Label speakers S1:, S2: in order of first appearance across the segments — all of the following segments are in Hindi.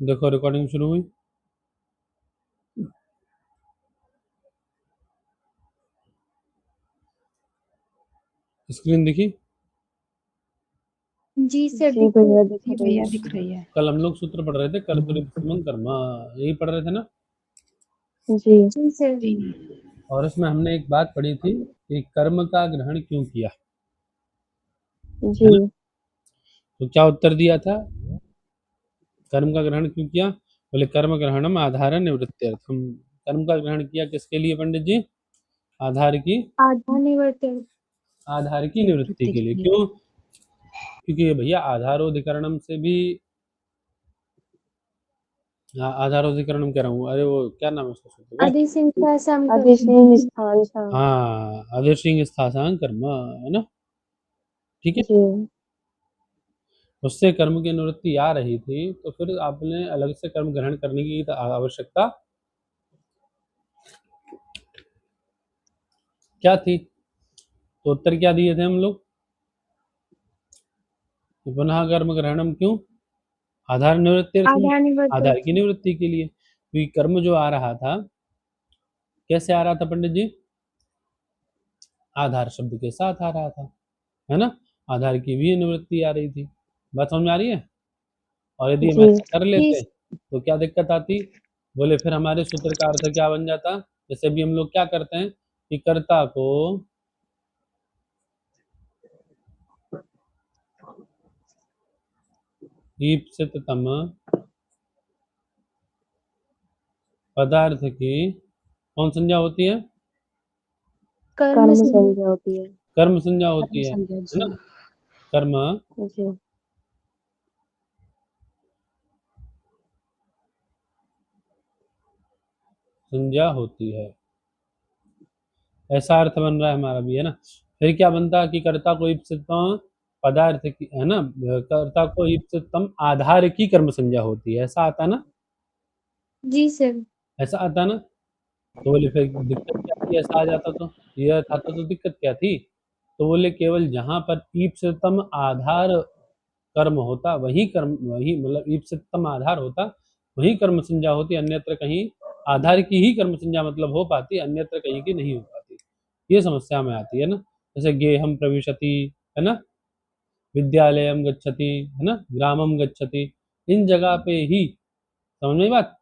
S1: देखो रिकॉर्डिंग शुरू हुई। स्क्रीन दिखी?
S2: जी सर,
S3: जी भैया दिख
S2: जी
S3: रही
S2: भैया
S3: है।
S2: दिख रही है।
S1: कल हम लोग सूत्र पढ़ रहे थे, कर्तृत्वम कर्मा, यही पढ़ रहे थे ना।
S3: जी
S2: जी सर।
S4: जी
S1: और उसमें हमने एक बात पढ़ी थी कि कर्म का ग्रहण क्यों किया, है
S3: जी
S1: ना। तो क्या उत्तर दिया था, कर्म का ग्रहण क्यों किया? बोले कर्म ग्रहणम आधार निवृत्त्यर्थम। कर्म का ग्रहण किया किसके लिए पंडित जी? आधार की,
S2: आधा निवर्तन।
S1: आधार की निवृत्ति के लिए। क्यों? क्योंकि ये भैया आधारोधिकरणम से भी, आधारोधिकरणम कह रहा हूँ, अरे वो क्या नाम है उसका सूत्र का?
S2: अधिसिंख्या
S3: अधिसिंह स्थान था।
S1: हाँ, अधिसिंह स्थासांग कर्म, है ना। ठीक है।
S3: जी
S1: उससे कर्म की निवृत्ति आ रही थी, तो फिर आपने अलग से कर्म ग्रहण करने की आवश्यकता क्या थी? तो उत्तर क्या दिए थे हम लोग? कि पुनः कर्म ग्रहणम क्यों? आधार निवृत्ति,
S2: आधा निवर्तन।
S1: आधार की निवृत्ति के लिए। क्योंकि कर्म जो आ रहा था, कैसे आ रहा था पंडित जी? आधार शब्द के साथ आ रहा था, है ना। आधार की भी निवृत्ति आ रही थी। बात समझ में आ रही है? और यदि हम
S3: जी
S1: ऐसा कर
S2: जी
S1: लेते तो क्या दिक्कत आती? बोले फिर हमारे सूत्र का अर्थ क्या बन जाता? जैसे भी हम लोग क्या करते हैं कि कर्ता को ईप्सिततम पदार्थ की कौन संज्ञा होती है?
S2: कर्म
S3: कर्म
S2: संज्ञा।
S3: संज्ञा होती है।
S1: कर्म संज्ञा होती
S4: कर्म
S1: है
S4: संज्ञा
S1: है
S4: जी।
S1: ना। कर्म
S3: जी
S1: संज्ञा होती है, ऐसा अर्थ बन रहा है हमारा भी, है ना। फिर क्या बनता कि कर्ता को ईप्सिततम पदार्थ की, है ना, कर्ता को ईप्सिततम आधार की कर्म संज्ञा होती है, ऐसा आता ना,
S2: जी सर।
S1: ऐसा आता ना। तो बोले फिर दिक्कत क्या थी, ऐसा आ जाता तो, ये अर्थ आता तो दिक्कत क्या थी? तो बोले केवल जहां पर ईप्सिततम आधार कर्म होता वही कर्म, वही मतलब ईप्सिततम आधार होता वही कर्म संज्ञा होती, अन्यत्र कहीं आधार की ही कर्म संज्ञा मतलब हो पाती, अन्यत्र कहीं की नहीं हो पाती। ये समस्या में आती है ना। जैसे गेहम प्रविशति, है ना, विद्यालयम गच्छति, है ना, ग्रामम गच्छति, इन जगह पे ही, समझ में आई बात?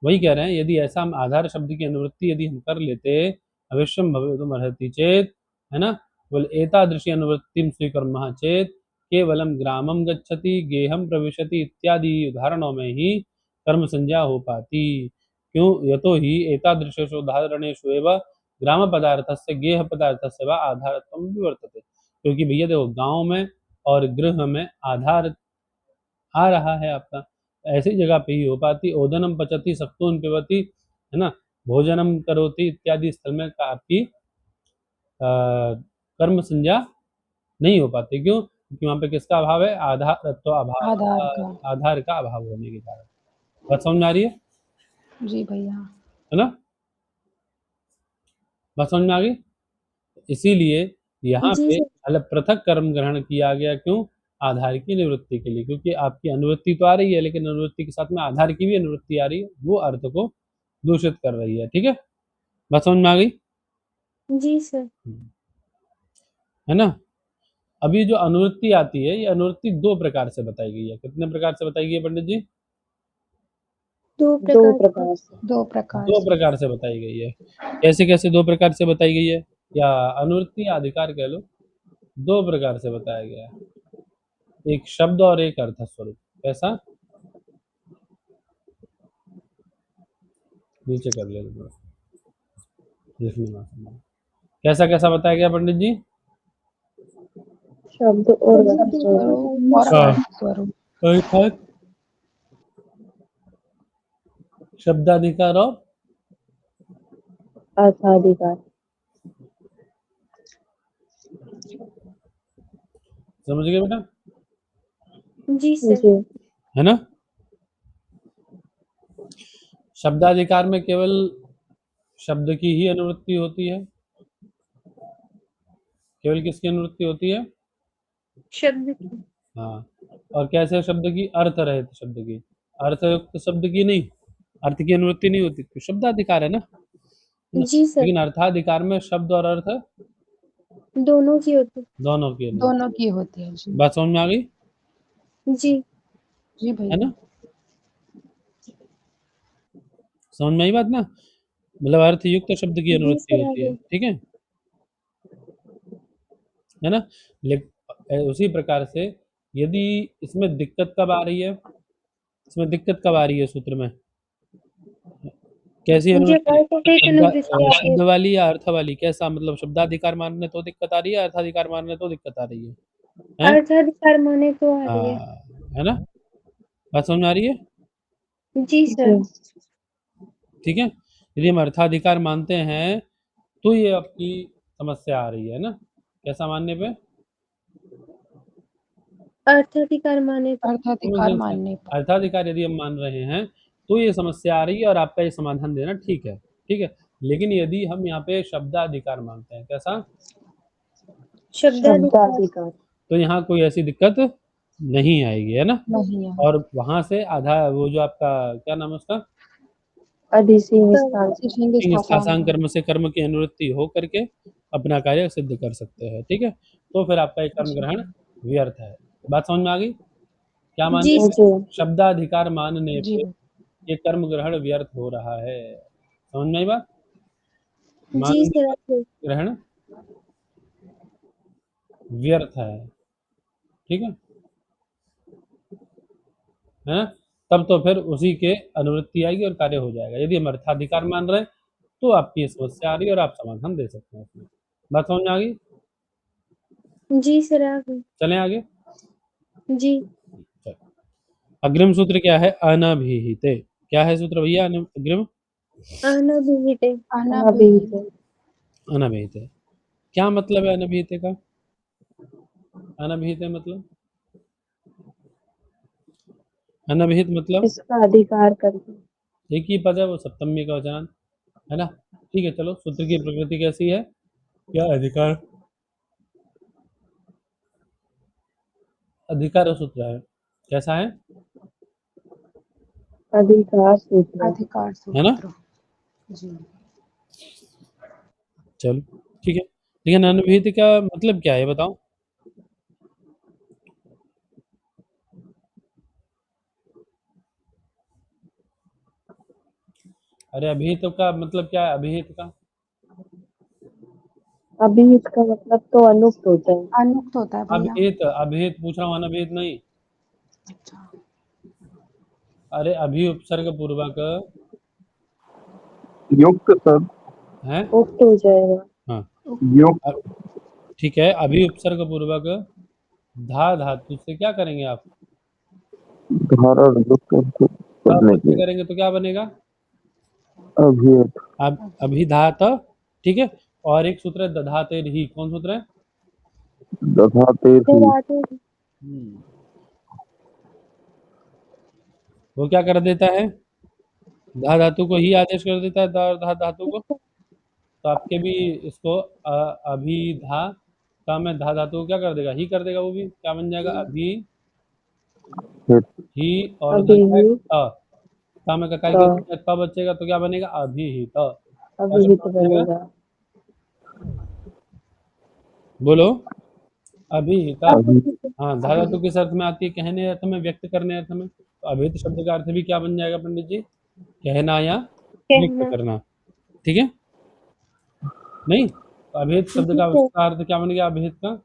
S1: वही कह रहे हैं, यदि ऐसा हम आधार शब्द की अनुवृत्ति यदि हम कर लेते, अवश्यम भवितुम अर्हति चेत, है ना, बोले एतादृशी अनुवृत्तिम स्वीकुर्मः चेत केवलम ग्रामम गच्छति गेहम प्रविशति इत्यादि उदाहरणों में ही कर्म संज्ञा हो पाती। क्यों? यतो ही एतादृशेषु उदाहरणेषु एव ग्राम पदार्थस्य गेह पदार्थस्य वा आधारत्वं विवर्तते। क्योंकि भैया देखो, गांव में और गृह में आधार आ रहा है आपका, ऐसी जगह पे ही हो पाती। ओदनम पचती सख्तून पिबती, है ना, भोजनम करोति इत्यादि स्थल में आपकी कर्म संज्ञा नहीं हो पाती। क्यों? क्योंकि वहां पे किसका अभाव है? आधारत्व अभाव,
S4: आधार का।
S1: आधार का अभाव होने के कारण। बात समझ में आ रही
S4: जी भैया।
S1: है ना। बात समझ में आ गई। इसीलिए यहाँ
S2: जी
S1: पे
S2: सर।
S1: अलग पृथक कर्म ग्रहण किया गया। क्यों? आधार की निवृत्ति के लिए। क्योंकि आपकी अनुवृत्ति तो आ रही है, लेकिन अनुवृत्ति के साथ में आधार की भी अनुवृत्ति आ रही है, वो अर्थ को दूषित कर रही है। ठीक है, बात समझ में आ गई,
S2: जी सर।
S1: है ना। अभी जो अनुवृत्ति आती है, ये अनुवृत्ति दो प्रकार से बताई गई है। कितने प्रकार से बताई गई है पंडित जी?
S2: दो
S3: दो
S2: प्रकार से।
S3: प्रकार से।
S4: दो प्रकार
S1: दो
S4: से।
S1: प्रकार से बताई गई है। कैसे कैसे दो प्रकार से बताई गई है, या अनुवृत्ति या अधिकार कह लो, दो प्रकार से बताया गया है। एक शब्द और एक अर्थ स्वरूप। कैसा? नीचे कर ले थोड़ा, लिखने में आसान है। कैसा कैसा बताया गया पंडित जी?
S3: शब्द और
S2: शब्द
S3: अर्थ
S4: शब्द
S2: के
S3: स्वरूप।
S4: स्वरूप और
S1: हाँ,
S4: अर्थ स्वरूप।
S1: अर्थात शब्दाधिकार और
S3: अर्थाधिकार।
S1: समझ गए बेटा,
S2: जी सर।
S3: जी
S1: है ना। शब्दाधिकार में केवल शब्द की ही अनुवृत्ति होती है। केवल किसकी अनुवृत्ति होती है?
S2: शब्द की।
S1: हाँ। और कैसे शब्द की? अर्थ रहित शब्द की। अर्थयुक्त शब्द की नहीं, अर्थ की अनुवृत्ति नहीं होती, तो शब्दाधिकार है ना।
S2: जी सर,
S1: लेकिन अर्थाधिकार में शब्द और अर्थ
S2: दोनों की होती।
S1: दोनों की अनुवृत्ति।
S4: दोनों की होती है जी।
S1: बात समझ में आ गई,
S2: जी
S4: जी
S1: है
S4: भैया।
S1: ना? समझ में आई बात ना, मतलब अर्थयुक्त शब्द की
S2: जी
S1: अनुवृत्ति
S2: सर,
S1: होती है,
S2: आगे।
S1: ठीक है ना। उसी प्रकार से यदि इसमें दिक्कत कब आ रही है, इसमें दिक्कत कब आ रही है सूत्र में, कैसी
S2: जब
S1: अनुवृत्ति,
S2: अर्थाधिक अनुवृत्ति आती
S1: शब्द
S2: है।
S1: वाली या अर्थ वाली, कैसा मतलब शब्दाधिकार मानने तो दिक्कत आ रही है, अर्थाधिकार मानने तो दिक्कत आ रही है, हैं?
S2: अर्थाधिकार माने तो आ रही है।
S1: है ना, बात समझ में आ रही है,
S2: जी सर,
S3: जी
S1: ठीक है। यदि हम अर्थाधिकार मानते हैं तो ये आपकी समस्या आ रही है ना, कैसा मानने पे,
S2: अर्थाधिकार माने तो।
S4: अर्थाधिकार मानने पर।
S1: अर्थाधिकार यदि हम मान रहे हैं तो ये समस्या आ रही है और आपका ये समाधान देना ठीक है, ठीक है। लेकिन यदि हम यहाँ पे शब्दाधिकार मानते हैं, कैसा,
S2: शब्दाधिकार।
S3: शब्दाधिकार
S1: तो यहाँ कोई ऐसी दिक्कत नहीं आएगी, है ना।
S4: नहीं है।
S1: और वहां से आधा वो जो आपका क्या नाम है उसका,
S3: अधिसिंह स्थान
S4: सिंह
S1: शासांग कर्म से कर्म की अनुवृत्ति हो करके अपना कार्य सिद्ध कर सकते हैं, ठीक है। तो फिर आपका ये कर्म ग्रहण व्यर्थ है। बात समझ में आ गई, क्या
S2: जी
S1: मानने
S2: सर,
S1: पे, शब्दाधिकार मानने
S4: जी
S1: पे ये कर्म ग्रहण व्यर्थ हो रहा है, समझ में आई बात,
S2: जी
S1: मानने
S2: सर,
S1: पर
S2: आगे।
S1: ग्रहण व्यर्थ है, ठीक है ना। तब तो फिर उसी के अनुवृत्ति आएगी और कार्य हो जाएगा। यदि हम अर्थाधिकार मान रहे हैं तो आपकी ये समस्या आ रही है और आप समाधान दे सकते हैं उसमें। बात समझ में आ गई,
S2: जी सर, आगे।
S1: चलें आगे।
S2: जी,
S1: चलो। अग्रिम सूत्र क्या है, अनभिहिते, क्या है सूत्र भैया, अग्रिम
S2: अनभिहिते।
S4: अनाभिहित।
S3: अनाभिहित
S1: अनभिहिते, क्या मतलब है अनभिहिते का, अनभिहिते मतलब, अनभिहित मतलब
S3: इसका अधिकार करके
S1: एक ही पद है, वो सप्तमी का वचन है ना, ठीक है। चलो, सूत्र की प्रकृति कैसी है, क्या अधिकार, अधिकार सूत्र है, कैसा है,
S3: अधिकार सूत्र
S4: अधिकार
S1: है ना।
S4: सूत्र। जी।
S1: चलो ठीक है, लेकिन अनभिहित का मतलब क्या है बताओ, अरे अभिहित का मतलब क्या है, अभिहित का,
S3: अभिहित का मतलब तो अनुक्त होता है।
S4: अनुक्त होता है भैया।
S1: अभिहित, अभिहित पूछ रहा हूँ, अनभिहित नहीं।
S4: अच्छा।
S1: अरे अभि उपसर्ग पूर्वक
S5: युक्त सर,
S1: है,
S3: उक्त हो जाएगा।
S1: हाँ,
S5: युक्त
S1: ठीक है। अभि उपसर्ग पूर्वक धा धातु से क्या करेंगे आप,
S5: धारण युक्त करने
S1: प्रत्यय
S5: के
S1: करेंगे तो क्या बनेगा,
S5: अभिहित
S1: अब अभिधात, ठीक है। और एक सूत्र है दधातेर ही, कौन सूत्र है,
S5: दधाते ही
S2: दबाते।
S1: वो क्या कर देता है, धा धातु को ही आदेश कर देता है, धा धातु को। तो आपके भी इसको अभिधा का में धा धातु को क्या कर देगा, ही कर देगा, वो भी क्या बन जाएगा, अभी
S5: हित
S1: ही और
S3: अभिहित
S1: का में ककाई
S3: का
S1: के क बचेगा तो क्या बनेगा, अभिहित, क्या
S3: अभिहित
S1: सूत्र बनेगा,
S3: बनेगा।
S1: बोलो, अभिहित।
S5: अभी
S1: हाँ, धा धातु किस अर्थ में आती है, कहने अर्थ में, व्यक्त करने अर्थ में। तो अभिहित शब्द का अर्थ भी क्या बन जाएगा पंडित जी, कहना या व्यक्त
S2: कहना।
S1: करना, ठीक है। नहीं, तो अभिहित शब्द
S2: जी
S1: का
S2: सर,
S1: उसका अर्थ क्या बन गया, अभिहित का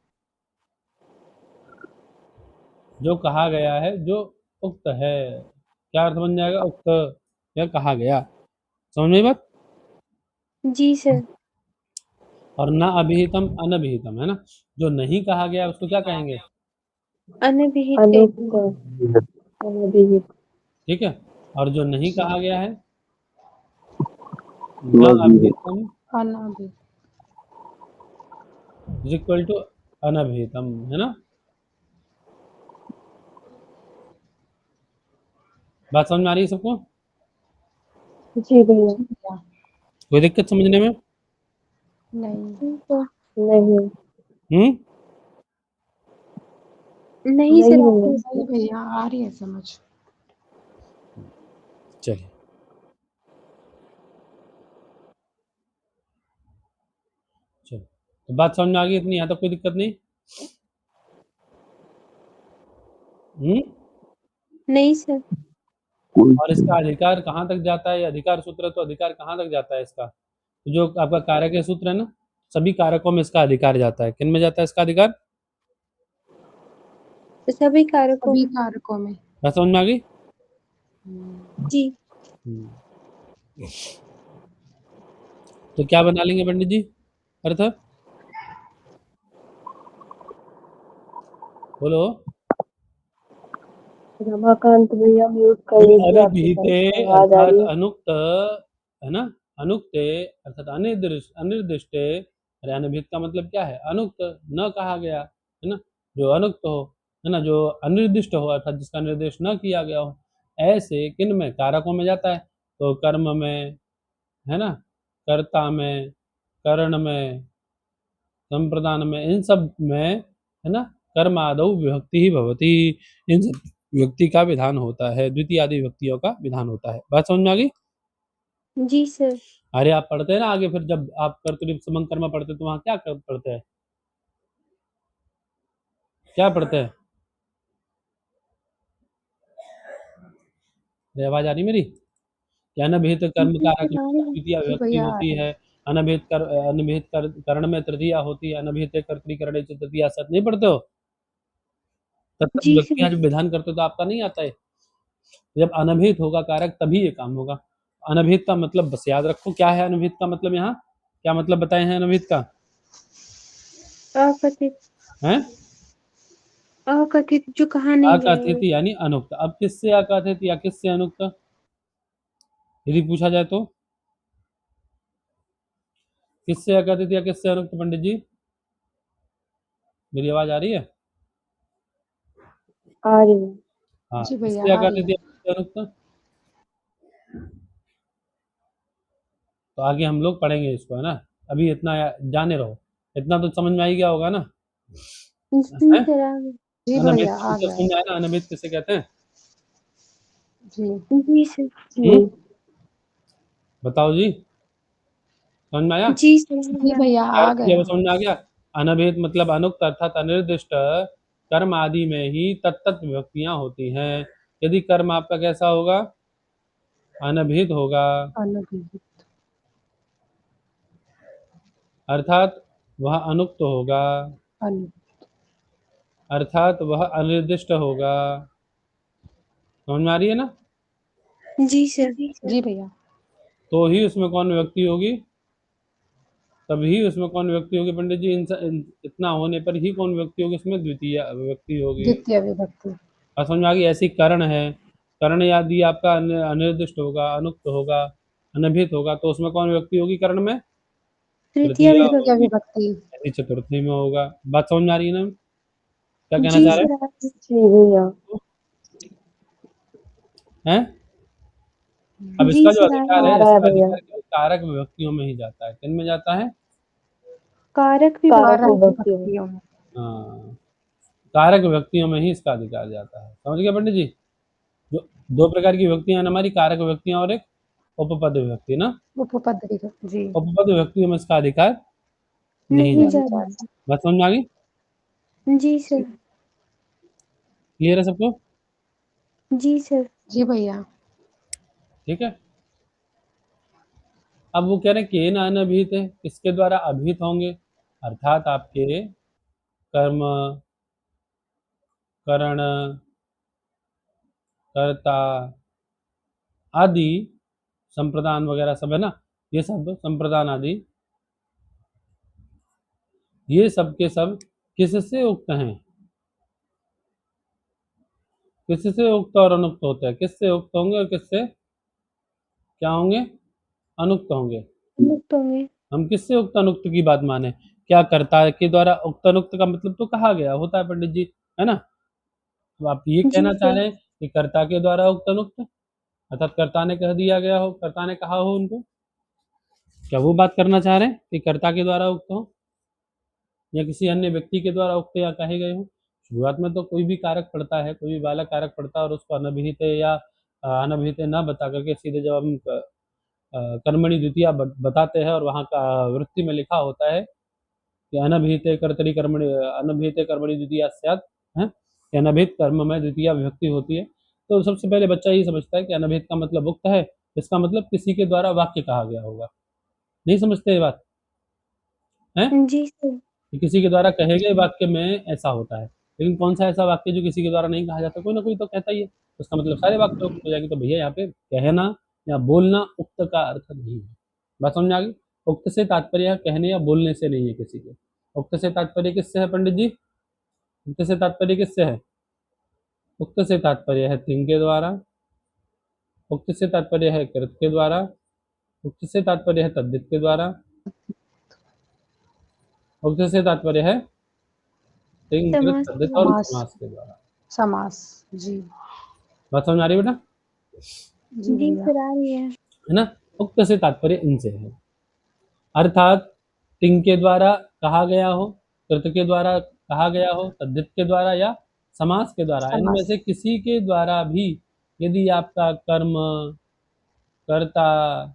S1: जो कहा गया है, जो उक्त है, क्या अर्थ बन जाएगा, उक्त या कहा गया, समझ में बात।
S2: जी सर,
S1: और ना अभिहितम अनभिहितम, है ना, जो नहीं कहा गया उसको क्या कहेंगे,
S2: अनभिहिते।
S3: अनुक्त अनभिहित
S1: ठीक है। और जो नहीं कहा गया है, न
S5: वह भी है।
S1: अभिहितम
S4: अनाभिहित।
S1: इज इक्वल टू अनभिहितम, है ना। बात समझ में आ रही है सबको,
S3: जी भैया।
S4: जी भैया।
S1: कोई दिक्कत समझने में,
S4: नहीं।
S3: नहीं
S1: हम्म,
S2: नहीं सर,
S3: नहीं
S2: आगे।
S3: भैया।
S4: सही भैया, आ रही है समझ।
S1: चलिए चलो, तो बात समझ में आ गई इतनी, यहाँ तक कोई दिक्कत नहीं?
S2: नहीं सर।
S5: कोई
S1: और इसका अधिकार कहाँ तक जाता है? ये अधिकार सूत्र है, तो अधिकार कहाँ तक जाता है इसका? तो जो आपका कारक के सूत्र है ना, सभी कारकों में इसका अधिकार जाता है। किन में जाता है इसका अधिकार?
S2: सभी कारकों
S4: सभी
S2: में।
S4: कारकों में।
S1: बात समझ में आ गई?
S2: जी।
S1: तो क्या बना लेंगे पंडित जी अर्थ? बोलो।
S3: रमाकांत भैया म्यूट कर लीजिए, आपकी
S1: अनभिहिते
S3: आवाज आ
S1: अर्थात
S3: रही है।
S1: अनुक्त है ना, अनुक्ते अर्थात अनिर्दिष्टे। अरे अनभिहित का मतलब क्या है? अनुक्त, न कहा गया है ना, जो अनुक्त हो है ना, जो अनिर्दिष्ट हो अर्थात जिसका निर्देश न किया गया हो, ऐसे किन में? कारकों में जाता है। तो कर्म में है ना, कर्ता में, करण में, संप्रदान में, इन सब में है ना, कर्म आदौ विभक्ति ही भवती। इन सब व्यक्ति का विधान होता है, द्वितीय आदि व्यक्तियों का विधान होता है। बात समझ में आ गई?
S2: जी सर।
S1: अरे आप पढ़ते हैं ना आगे, फिर जब आप कर्तृ समंग कर्म पढ़ते हैं तो वहां क्या पढ़ते हैं? क्या पढ़ते हैं? अरे आवाज आ रही मेरी? कि अनभिहित कर्म
S2: जी
S1: कारक
S2: सर, आ
S1: में
S2: रही है।
S1: द्वितीय
S4: जी
S1: विभक्ति
S4: भैया आ
S1: होती
S4: रहे
S1: है। अनभिहित करण में तृतीया होती है। अनभिहित कर्तृकरण से तृतीया सत नहीं पढ़ते हो? तब
S2: जी
S1: व्यक्तियां
S2: सर।
S1: जो विधान करते हो तो आपका नहीं आता है। जब अनभिहित होगा कारक तभी ये काम होगा। अनभिहित का मतलब बस याद रखो क्या है। अनभिहित का मतलब यहाँ क्या मतलब बताए हैं अनभिहित का?
S2: अकथित।
S1: हैं?
S2: अकथित जो कहा नहीं गया
S1: अकथित
S2: है।
S1: यानी अनुक्त। अब किससे अकथित या किससे अनुक्त यदि पूछा जाए तो? किससे अकथित या किससे अनुक्त पंडित जी? मेरी आवाज आ रही है?
S3: आ रही है।
S1: हाँ,
S4: जी भैया
S1: किससे
S4: आ रही
S1: अकथित
S4: है।
S1: या किससे अनुक्त? तो आगे हम लोग पढ़ेंगे इसको है ना, अभी इतना जाने रहो। इतना तो समझ में आ ही गया होगा ना?
S2: जी
S1: हैं?
S2: सर, आ गए।
S4: जी
S1: अनभिहित
S4: भैया
S1: का
S4: आ
S1: मतलब
S4: गया।
S1: समझ में आया ना, अनभिहित किसे कहते हैं?
S4: जी
S2: जी सर।
S1: हम्म?
S3: जी
S1: बताओ जी, समझ में आया?
S2: जी सर, आ
S4: जी
S2: गया।
S4: भैया
S1: क्या
S4: आ
S1: ये
S4: गया।
S1: समझ में आ गया? अनभिहित मतलब अनुक्त अर्थात अनिर्दिष्ट कर्म आदि में ही तत्त विभक्तियां होती हैं। यदि कर्म आपका कैसा होगा? अनभिहित होगा,
S4: अनभिहित।
S1: अर्थात वह अनुक्त होगा,
S4: अनु
S1: अर्थात वह अनिर्दिष्ट होगा। समझ में आ रही है ना?
S2: जी सर।
S4: जी भैया।
S1: तो ही उसमें कौन विभक्ति होगी? तभी उसमें कौन विभक्ति होगी पंडित जी? इतना होने पर ही कौन विभक्ति होगी? इसमें द्वितीय विभक्ति होगी।
S4: द्वितीय विभक्ति।
S1: और समझ में आ गई? ऐसी कर्ण है, कर्ण यदि आपका अनिर्दिष्ट होगा, अनुक्त होगा, अनभिहित होगा, तो उसमें कौन विभक्ति होगी कर्ण में?
S2: तृतीय
S1: तृतीया
S2: विभक्ति।
S4: तृतीय
S1: होगी।
S4: विभक्ति।
S1: ऐसी चतुर्थी में होगा। बात समझ में आ रही है ना? क्या कहना
S2: जी
S1: चाह रहे
S2: सर, आ गए।
S3: जी भैया।
S1: हैं? अब
S2: जी
S1: इसका जो
S2: सर, आ
S1: अधिकार
S2: गए।
S3: आ
S1: है,
S3: रहा है
S1: इसका
S3: भैया।
S1: अधिकार केवल कारक विभक्तियों में ही जाता है। किन में जाता है?
S2: कारक
S3: कारक
S2: विभक्ति।
S4: कारक
S3: विभक्ति में।
S4: विभक्तियों में।
S1: हाँ, कारक विभक्तियों में ही इसका अधिकार जाता है। समझ गए पंडित जी? जो दो प्रकार की विभक्तियां हैं ना हमारी, कारक विभक्तियां और एक उपपद विभक्ति ना।
S4: उपपद विभक्ति। जी
S1: उपपद विभक्तियों में इसका अधिकार नहीं
S2: नहीं
S1: जाता।
S4: नहीं
S2: जाता।
S4: जाता।
S1: बात समझ में आ गई?
S2: जी
S4: जी
S2: सर।
S1: क्लियर है सबको?
S2: जी सर।
S4: जी भैया।
S1: ठीक है। अब वो कह रहे हैं केन अनभिहित है, किसके द्वारा अभिहित होंगे? अर्थात आपके कर्म, करण, कर्ता आदि, संप्रदान वगैरह सब है ना, ये सब संप्रदान आदि, ये सब के सब किससे उक्त हैं? किससे उक्त और अनुक्त होते हैं? किससे उक्त होंगे और किससे क्या होंगे? अनुक्त होंगे।
S2: मुक्त होंगे।
S1: हम किससे उक्त अनुक्त की बात माने? क्या कर्ता के द्वारा उक्त अनुक्त का मतलब तो कहा गया होता है पंडित जी, है ना? तो आप ये
S2: जी
S1: कहना चाह
S2: सर।
S1: रहे हैं कि कर्ता के द्वारा उक्त अनुक्त अर्थात कर्ता ने कह दिया गया हो, कर्ता ने कहा हो उनको? क्या वो बात करना चाह रहे हैं कि कर्ता के द्वारा उक्त हो या किसी अन्य व्यक्ति के द्वारा उक्त या कहे गए हो? शुरुआत में तो कोई भी कारक पड़ता है, कोई भी बालक कारक पड़ता है और उसको अनभिहित है या अनभिहिते न बता करके सीधे जब हम कर्मणि द्वितीया बताते हैं और वहाँ का वृत्ति में लिखा होता है कि अनभिहिते कर्तरि कर्मणि अनभिहिते कर्मणि द्वितीया स्यात् है, कि अनभिहित कर्म में द्वितीया विभक्ति होती है, तो सबसे पहले बच्चा यही समझता है कि अनभिहित का मतलब उक्त है, इसका मतलब किसी के द्वारा वाक्य कहा गया होगा। नहीं समझते ये बात है
S2: जी सर।
S1: कि किसी के द्वारा कहे गए वाक्य में ऐसा होता है, लेकिन कौन सा ऐसा वाक्य जो किसी के द्वारा नहीं कहा जाता, कोई ना कोई तो कहता ही है, तो इसका मतलब सारे वाक्य उक्त हो जाएंगे। तो भैया यहाँ पे कहना या बोलना उक्त का अर्थ नहीं है। बात समझ आ गई? उक्त से तात्पर्य कहने या बोलने से नहीं है किसी के। उक्त से तात्पर्य किससे है पंडित जी? उक्त से तात्पर्य किससे है? उक्त से तात्पर्य है तिंग के द्वारा, उक्त से तात्पर्य है कृत के द्वारा, उक्त से तात्पर्य है तद्धित के द्वारा, उक्त से तात्पर्य है तिंग कृत
S2: समास
S1: तद्धित और
S4: समास।
S1: समास के द्वारा।
S4: समास। जी
S1: बात समझ आ रही है बेटा?
S4: जी
S2: जी
S4: भैया।
S2: सर आ रही है।
S1: है ना? उक्त से तात्पर्य इनसे है, अर्थात तिंग के द्वारा कहा गया हो, कृत के द्वारा कहा गया हो, तद्धित के द्वारा या समास के द्वारा, इनमें
S4: समास।
S1: से किसी के द्वारा भी यदि आपका कर्म, कर्ता,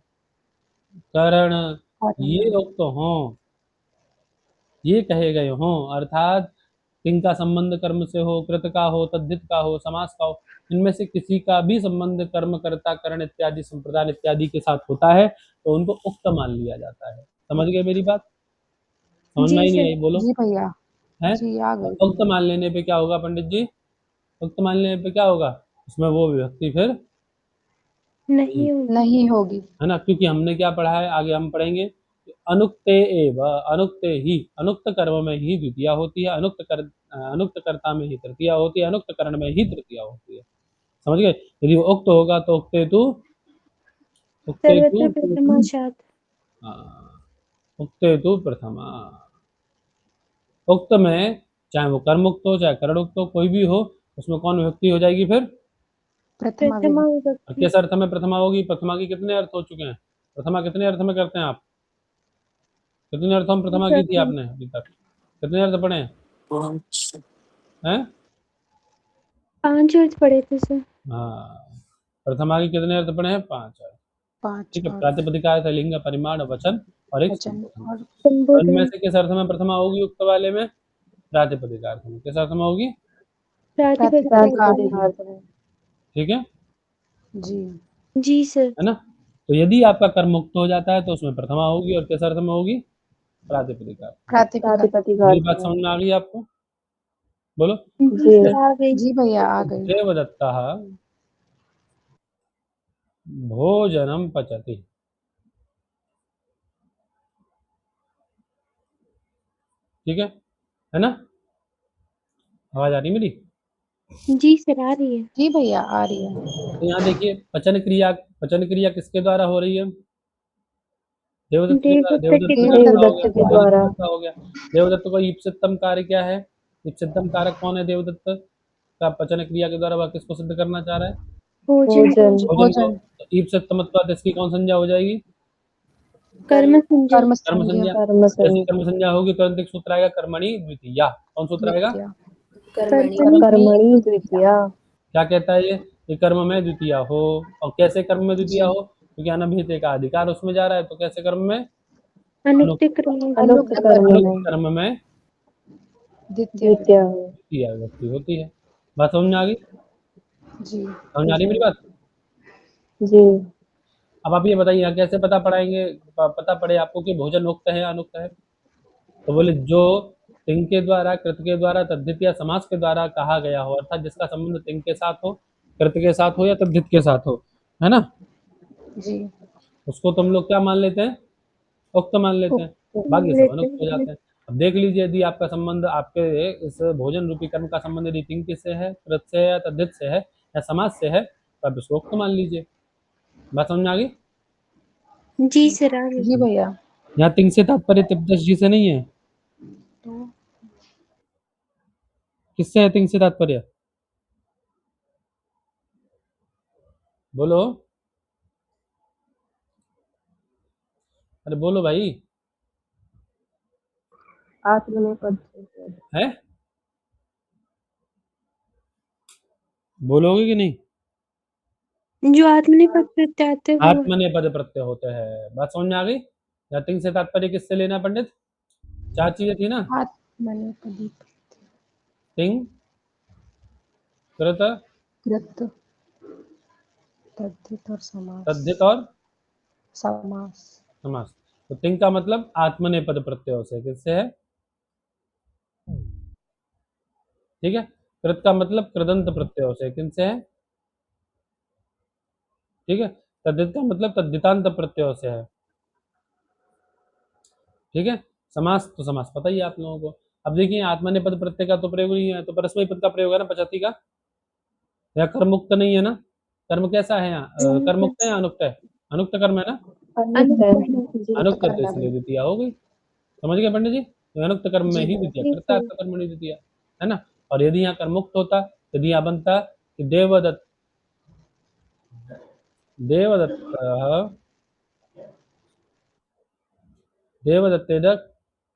S1: करण ये
S4: कारण।
S1: उक्त हों, ये कहे गए हों, अर्थात इनका संबंध कर्म से हो, कृत का हो, तद्धित का हो, समास का हो, इनमें से किसी का भी संबंध कर्म, कर्ता, करण इत्यादि संप्रदान इत्यादि के साथ होता है तो उनको उक्त मान लिया जाता है। समझ गए मेरी बात? समझ में
S2: जी
S1: ही नहीं
S2: सर।
S1: आई? बोलो।
S4: जी भैया।
S1: है?
S4: जी आ गई
S1: उक्त
S4: समझ।
S1: मान लेने पे क्या होगा पंडित जी? उक्त मान लेने पे क्या होगा? उसमें वो विभक्ति फिर
S2: नहीं होगी।
S4: नहीं होगी।
S1: है ना, क्योंकि हमने क्या पढ़ा है, आगे हम पढ़ेंगे अनुक्ते एव, अनुक्ते ही, अनुक्त कर्म में ही द्वितीया होती है, अनुक्त कर्ता में ही तृतीया होती है, अनुक्त करण में ही तृतीया होती है। समझ गए? यदि वो उक्त होगा तो उक्ते तु, उक्ते तु,
S2: सर्वत्र प्रथमाशात।
S1: हाँ, उक्ते तु प्रथमा। उक्त में चाहे वो कर्म उक्त हो चाहे करण उक्त हो, कोई भी हो, उसमें कौन विभक्ति हो जाएगी फिर?
S4: प्रथमा
S2: प्रथमा
S4: विभक्ति।
S1: और
S2: विभक्ति।
S1: किस अर्थ में प्रथमा होगी? प्रथमा के कितने अर्थ हो चुके हैं? प्रथमा कितने अर्थ में करते हैं आप? कितने अर्थों में प्रथमा की थी
S2: प्रथम
S1: आपने अभी तक? कितने अर्थ पढ़े हैं?
S2: 5 अर्थ पढ़े थे सर।
S1: हाँ, प्रथमा के कितने अर्थ पढ़े हैं? 5 अर्थ।
S4: 5
S1: ठीक है,
S4: और
S1: प्रातिपदिक अर्थ, लिंग, परिमाण, वचन और एक
S4: वचन
S1: संबोधन।
S4: और
S1: तो इनमें
S2: संबोधन।
S1: से किस अर्थ में प्रथमा होगी उक्त वाले में? प्रातिपदिक अर्थ में। किस अर्थ में होगी?
S2: प्रातिपदिक अर्थ में।
S3: प्रातिपदिक अर्थ में।
S1: ठीक है
S4: जी
S2: जी सर।
S1: है ना? तो यदि आपका कर्म मुक्त हो जाता है तो उसमें प्रथमा होगी, और किस अर्थ में होगी? प्रातिपदिक अर्थ।
S4: प्रातिपदिक।
S3: प्रातिपदिक
S1: मेरी
S3: अर्थ
S1: बात
S3: में।
S1: समझ में आ गई आपको? बोलो।
S2: जी
S3: जी।
S2: सर आ गई।
S4: जी भैया आ गई।
S1: देवदत्तः भोजनम पचति। ठीक है ना? आवाज आ रही मेरी?
S2: जी सर आ रही है।
S4: जी भैया आ रही है।
S1: तो यहाँ देखिए पचन क्रिया किसके द्वारा हो रही है? देवदत्त के द्वारा।
S2: देवदत्त के
S1: देवदत्त का
S2: द्वारा।
S1: कितना हो
S3: देवदत्त
S1: गया?
S3: के द्वारा।
S1: देवदत्त का हो गया। देवदत्त का ईप्सितम कार्य क्या है? ईप्सितम कारक कौन है देवदत्त का? पचन क्रिया के द्वारा वह किसको सिद्ध करना चाह रहा है?
S2: भोजन को।
S3: भोजन।
S1: भोजन को।
S4: भोजन।
S1: तो ईप्सितमत्वात् इसकी कौन संज्ञा हो जाएगी?
S2: कर्म संज्ञा।
S4: कर्म
S1: कर्म
S4: संज्ञा।
S1: संज्ञा।
S3: कर्म
S1: जैसी
S3: संज्ञा।
S1: कर्म संज्ञा होगी तुरंत एक सूत्र आएगा कर्मणि द्वितीया। कौन सूत्र आएगा?
S4: द्वितीया।
S2: कर्मणि
S3: कर्मणि द्वितीया।
S1: क्या कहता है ये? कि कर्म में द्वितीया हो। और कैसे कर्म में द्वितीया
S4: जी
S1: हो? क्योंकि अनभिहित का अधिकार उसमें जा रहा है, तो कैसे कर्म में?
S2: अनुक्त
S1: अनुक्त।
S2: कर्म में।
S3: अनुक्त
S4: अनुक्त
S3: कर्म
S4: कर्म
S1: अनुक्त
S3: में
S1: कर्म में
S4: द्वितीय।
S3: द्वितीया हो।
S1: द्वितीया विभक्ति होती है। बात समझ में आ गई?
S4: जी
S1: समझ आ रही मेरी बात?
S3: जी।
S1: अब आप ये बताइए यहाँ कैसे पता पड़ाएंगे, पता पड़े आपको कि भोजन उक्त है अनुक्त है? तो बोले जो तिंग के द्वारा, कृत के द्वारा, तद्धित या समास के द्वारा कहा गया हो, अर्थात जिसका संबंध तिंग के साथ हो, कृत के साथ हो या तद्धित के साथ हो, है ना,
S4: जी
S1: उसको तुम लोग क्या मान लेते हैं? उक्त मान लेते हैं। बाकी सब
S2: लेते
S1: अनुक्त हो
S2: हैं।
S1: जाते हैं। अब देख लीजिए, यदि आपका संबंध, आपके इस भोजन रूपी कर्म का संबंध यदि तिंग से है, कृत से है या तद्धित से है या समास से है, तो आप इसको उक्त मान लीजिए। बात समझ में आ गई?
S2: जी सर आ गई।
S4: जी भैया।
S1: यहाँ तिंग से तात्पर्य तिब्बत जी से नहीं है।
S4: तो
S1: किससे है तिंग से तात्पर्य? बोलो, अरे बोलो भाई।
S3: आत्मनेपद से।
S1: है? बोलोगे कि नहीं?
S2: जो आत्मनेपद प्रत्यय आते हैं वो
S1: आत्मनेपद प्रत्यय होते हैं। बात समझ में आ गई? या तिंग से तात्पर्य किससे लेना है पंडित? 4 चीजें थी ना,
S4: आत्मनेपदी
S1: तिंग, कृत,
S4: कृत तद्धित और समास।
S1: तद्धित और
S4: समास।
S1: समास। तो तिंग का मतलब आत्मनेपद प्रत्ययों से, किससे है? ठीक है। कृत का मतलब कृदंत प्रत्ययों से, किनसे है? ठीक है। तद्धित का मतलब तद्धितांत प्रत्ययों से है। ठीक है। समास तो समास पता ही है आप लोगों को। अब देखिए आत्मनेपद प्रत्यय का तो प्रयोग नहीं है, तो परस्मैपद पद का प्रयोग है ना पचती का, या कर्मुक्त नहीं है ना? कर्म कैसा है यहाँ? कर्मुक्त है या अनुक्त है? अनुक्त कर्म है ना?
S3: अनुक्त है।
S2: अनुक्त
S3: जी
S1: अनुक्त तो
S4: कर्म
S1: इसलिए
S4: में।
S1: द्वितीय हो गई। समझ गए पंडित जी? तो अनुक्त कर्म में
S4: जी
S1: ही
S4: भैया।
S1: द्वितीय,
S2: ठीक
S1: कृता
S2: है।
S1: अर्थ कर्म नहीं द्वितीय, है ना? और यदि यहाँ कर्मुक्त होता, यदि यहाँ बनता कि देवदत्त, देवदत्त, देवदत्तेद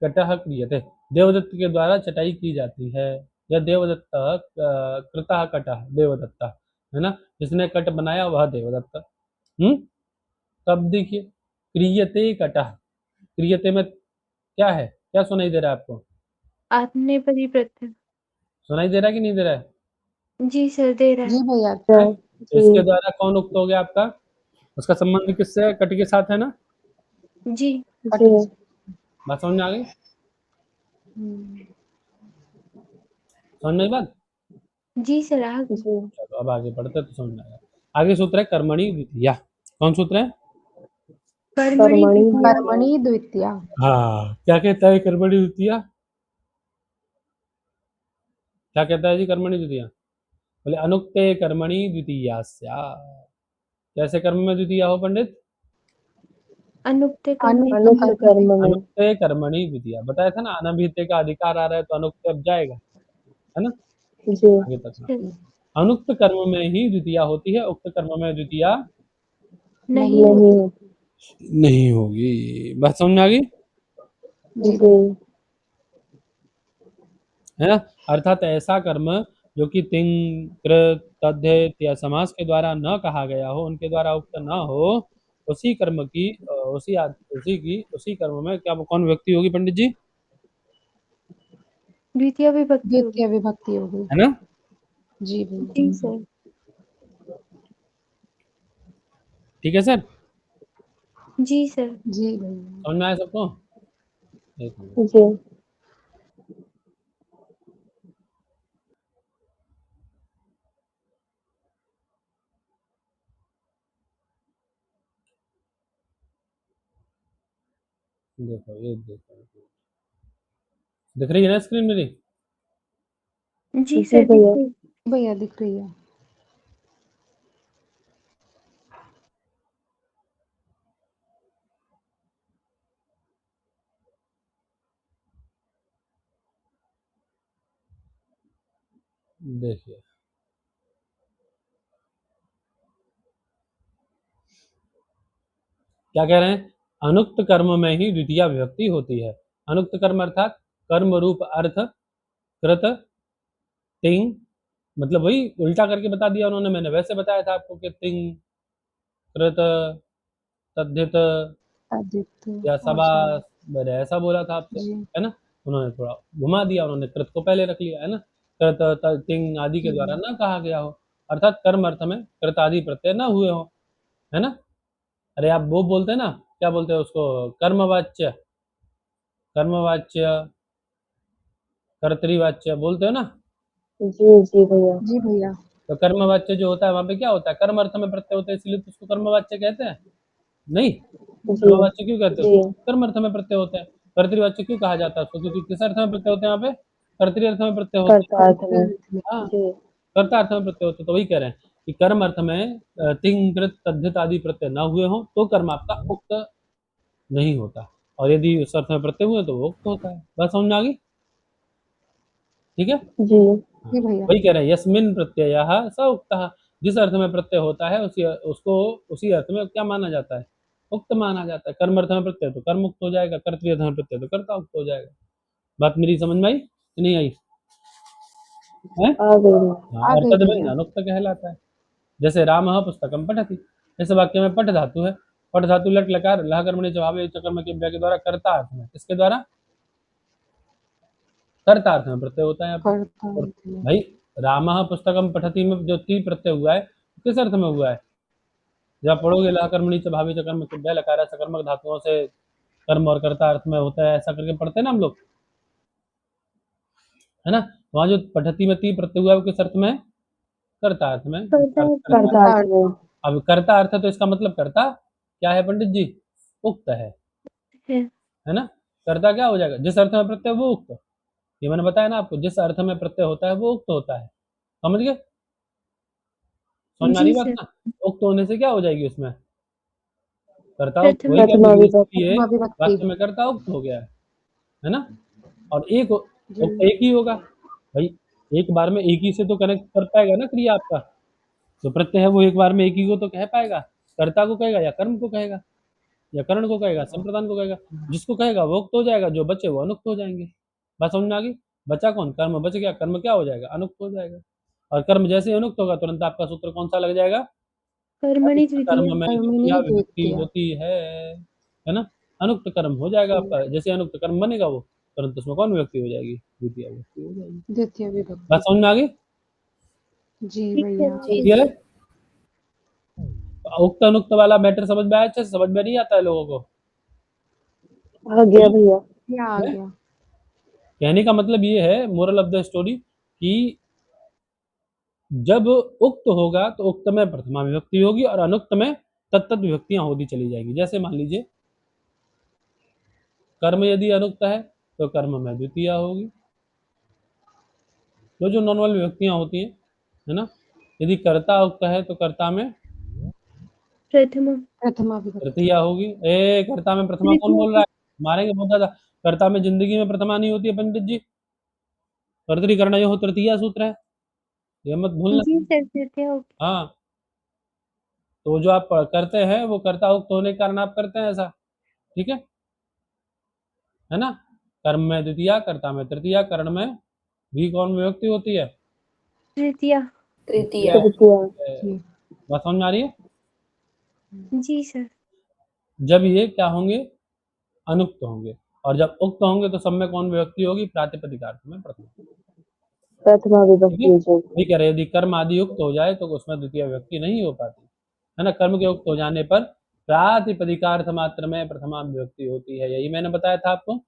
S1: कटः क्रियते, देवदत्त के द्वारा चटाई की जाती है, या देवदत्त कृतः कटः देवदत्त, है ना? जिसने कट बनाया वह देवदत्त। तब देखिए क्रियते कटः, क्रियते में क्या है? क्या सुनाई दे रहा है आपको?
S2: आत्मनेपदी प्रत्यय।
S1: सुनाई दे रहा है कि नहीं दे रहा है?
S2: जी सर, दे रहा
S4: जी
S2: है।
S4: भैया।
S1: है? तो इसके
S3: जी
S1: द्वारा कौन उक्त हो गया आपका? उसका संबंध किससे है? कट के साथ है ना?
S2: जी
S4: कट
S3: जी
S1: बात समझ में आ गई?
S4: हम्म,
S1: समझ में आई बात?
S2: जी सर, आ गई।
S3: जी
S1: चलो अब आगे बढ़ते हैं तो समझ में आएगा। आगे सूत्र है कर्मणि द्वितीया। कौन सूत्र है?
S2: कर्मणि
S3: कर्मणि
S2: द्वितीया।
S4: कर्मणि द्वितीया।
S1: हाँ, क्या कहता है कर्मणि द्वितीया? क्या कहता है जी कर्मणि द्वितीया? बोले अनुक्ते कर्मणि द्वितीया स्यात्। कैसे कर्म में द्वितीया हो पंडित?
S2: अनुक्त कर्मणि
S3: अनुक्त
S2: द्वितीया।
S3: कर्म में।
S1: अनुक्ते कर्मणि द्वितीया बताया था ना, अनभिहिते का अधिकार आ रहा है तो अनुक्त अब जाएगा, है ना?
S3: जी
S1: आगे तक ना।
S2: सर,
S1: अनुक्त कर्म में ही द्वितीया होती है, उक्त कर्म में द्वितीया
S2: नहीं
S3: नहीं
S2: होती।
S3: होती।
S1: नहीं होगी। बात समझ में आ गई?
S4: जी
S3: जी
S4: भैया।
S1: है ना? अर्थात ऐसा कर्म जो कि तिंग, कृत, तद्धित या समास के द्वारा न कहा गया हो, उनके द्वारा उक्त न हो, उसी कर्म की उसी कर्म में क्या कौन व्यक्ति होगी पंडित जी?
S2: द्वितीय विभक्ति होगी।
S4: द्वितीय विभक्ति हो गई।
S1: है ना?
S4: जी भैया।
S2: जी सर।
S1: ठीक है सर,
S2: जी सर।
S4: जी भैया।
S1: समझ में आया सबको? एक मिनट,
S3: जी
S1: देखो ये देखो, दिख रही है ना स्क्रीन मेरी?
S2: जी
S3: जी
S2: सर,
S3: भैया।
S2: देखिए।
S4: भैया दिख रही है।
S1: देखिए क्या कह रहे हैं? अनुक्त कर्म में ही द्वितीय विभक्ति होती है। अनुक्त कर्म अर्थात कर्म रूप अर्थ, कृत, तिंग, मतलब वही उल्टा करके बता दिया उन्होंने, मैंने वैसे बताया था आपको कि तिंग, कृत, तद्धित
S4: आदित्य
S1: या
S4: और समास।
S1: सबास, मैंने ऐसा बोला था आपसे,
S4: जी
S1: है ना? उन्होंने थोड़ा घुमा दिया, उन्होंने कृत को पहले रख लिया, है ना? कृत, तिंग आदि के
S4: जी
S1: द्वारा
S4: भैया।
S1: ना कहा गया हो, अर्थात कर्म अर्थ में कृत आदि प्रत्यय ना हुए हो, है ना? अरे आप वो बोलते हैं ना, क्या बोलते हैं उसको? कर्मवाच्य, कर्मवाच्य, कर्तृवाच्य बोलते हो ना?
S3: जी भैया।
S4: जी भैया।
S1: तो कर्मवाच्य जो होता है वहां पे क्या होता है? कर्म अर्थ में प्रत्यय होते हैं, इसलिए तो उसको कर्मवाच्य कहते हैं। नहीं,
S3: जी
S1: कर्मवाच्य क्यों कहते हैं
S3: जी
S1: उसको? कर्म अर्थ में प्रत्यय होते हैं। कर्तृवाच्य क्यों कहा जाता है उसको? क्योंकि किस अर्थ में प्रत्यय होते हैं वहां पे? कर्तृ अर्थ में प्रत्यय होते
S3: कर्ता अर्थ
S1: हैं।
S3: में।
S4: अर्थ में।
S1: हाँ,
S3: जी
S1: कर्ता अर्थ में प्रत्यय होते हैं, तो वही कह रहे हैं कि कर्म अर्थ में तिंग, कृत, तद्धित आदि प्रत्यय ना हुए हो तो कर्म आपका उक्त नहीं होता, और यदि उस अर्थ में प्रत्यय हुए तो वो उक्त होता है। बस समझ में आ गई? ठीक है।
S3: जी
S1: हाँ,
S4: जी भैया।
S1: वही कह रहे हैं यस्मिन प्रत्ययः स उक्तः, जिस अर्थ में प्रत्यय होता है उसी उसको उसी अर्थ में क्या माना जाता है? उक्त माना जाता है। कर्म अर्थ में प्रत्यय तो कर्म उक्त हो जाएगा, कर्तृ अर्थ में प्रत्यय तो कर्ता उक्त हो जाएगा। बात मेरी समझ में आई कि नहीं आई? है?
S3: आ गई।
S1: हाँ,
S4: आ
S1: और
S4: गई
S1: तद्भिन्न
S4: भैया।
S1: अनुक्त कहलाता है। जैसे रामः पुस्तकम पठति, इस वाक्य में पठ धातु है, पठ धातु लट लकार लह कर्मणि च भावे च कर्म के व्या के द्वारा कर्ता अर्थ में, किसके द्वारा? कर्ता अर्थ में प्रत्यय होता है यहाँ पर।
S4: कर्ता
S1: और
S4: अर्थ में।
S1: भाई रामः पुस्तकम पठति में जो ती प्रत्यय हुआ है किस अर्थ में हुआ है? जब आप पढ़ोगे लह कर्मणि च भावे च कर्म के व्या लकार सकर्मक धातुओं से कर्म और कर्ता अर्थ में होता है, ऐसा करके पढ़ते हैं ना हम लोग, है ना? वहां जो पठति में ती प्रत्यय हुआ है वो किस अर्थ में है? कर्ता अर्थ में।
S3: कर्ता अर्थ में।
S1: अब कर्ता अर्थ है तो इसका मतलब कर्ता क्या है पंडित जी? उक्त है ना? कर्ता क्या हो जाएगा? जिस अर्थ में प्रत्यय वो उक्त, ये मैंने बताया ना आपको, जिस अर्थ में प्रत्यय होता है वो उक्त होता है, समझ गए? समझ में आ रही बात ना? उक्त होने से क्या हो जाएगी उसमें? कर्ता उक्त हो गया,
S3: प्रथमा विभक्ति।
S1: ये
S4: प्रथमा विभक्ति।
S1: वाक्य में कर्ता उक्त हो गया है ना? और एक
S4: जी।
S1: उक्त एक ही होगा भाई, एक बार में एक ही से तो कनेक्ट कर पाएगा ना क्रिया आपका, जो प्रत्यय है वो एक बार में एक ही को तो कह पाएगा, कर्ता को कहेगा या कर्म को कहेगा या कर्ण को कहेगा, संप्रदान को कहेगा, जिसको कहेगा वो उक्त हो जाएगा, जो बचे वो अनुक्त हो जाएंगे। बात समझ में आ गई? बचा कौन? कर्म बच गया, कर्म क्या हो जाएगा? अनुक्त हो जाएगा। और कर्म जैसे ही अनुक्त होगा तुरंत आपका सूत्र कौन सा लग जाएगा?
S2: कर्मणि
S1: अनुक्त
S2: द्वितीया।
S1: कर्म में
S4: कर्मणि
S1: द्वितीया विभक्ति
S4: द्वितीया।
S1: होती है ना? अनुक्त कर्म हो जाएगा आपका, जैसे अनुक्त कर्म बनेगा वो तुरंत उसमें कौन विभक्ति हो जाएगी? द्वितीय विभक्ति हो जाएगी।
S4: द्वितीय
S1: बात
S4: विभक्ति।
S1: समझ में आ गई?
S4: जी
S2: ठीक
S4: भैया।
S2: है।
S1: क्लियर है? उक्त अनुक्त वाला मैटर समझ में आया? अच्छे से समझ में नहीं आता है लोगों को?
S3: आ गया भैया।
S4: क्या आ गया?
S1: कहने का मतलब ये है, मोरल ऑफ द स्टोरी, कि जब उक्त होगा तो उक्त में प्रथमा विभक्ति होगी और अनुक्त में तत्त विभक्तियां होती चली जाएगी। जैसे मान लीजिए कर्म यदि अनुक्त है तो कर्म में द्वितीया होगी, जो नॉर्मल विभक्तियां होती हैं, है ना? यदि कर्ता उक्त है तो कर्ता में
S2: प्रथमा।
S4: प्रथमा विभक्ति।
S1: तृतीया होगी। ए कर्ता में प्रथमा कौन बोल रहा है? मारेंगे बहुत ज्यादा। कर्ता में जिंदगी में प्रथमा नहीं होती है पंडित जी, कर्तरीकरण यो तृतीया सूत्र है, ये मत भूलना।
S2: जी सर, द्वितीया होगी।
S1: हाँ, तो जो आप करते हैं वो कर्ता उक्त होने के कारण आप करते हैं ऐसा, ठीक है ना? कर्म में द्वितीया, कर्ता में तृतीया, कर्ण में भी कौन विभक्ति होती है?
S2: तृतीया।
S3: तृतीया।
S4: जी।
S1: बात समझ में आ रही है?
S2: जी सर।
S1: जब ये क्या होंगे? अनुक्त होंगे, और जब उक्त होंगे तो सब में कौन विभक्ति होगी? प्रातिपदिकार्थ में प्रथमा।
S3: प्रथमा विभक्ति
S1: ठीक है?
S3: हो जाएगी।
S1: वही कह रहे यदि कर्म आदि उक्त हो जाए तो उसमें द्वितीय विभक्ति नहीं हो पाती, है ना? कर्म के उक्त हो जाने पर प्रातिपदिकार्थ मात्र में प्रथमा विभक्ति होती है। यही मैंने बताया था आपको,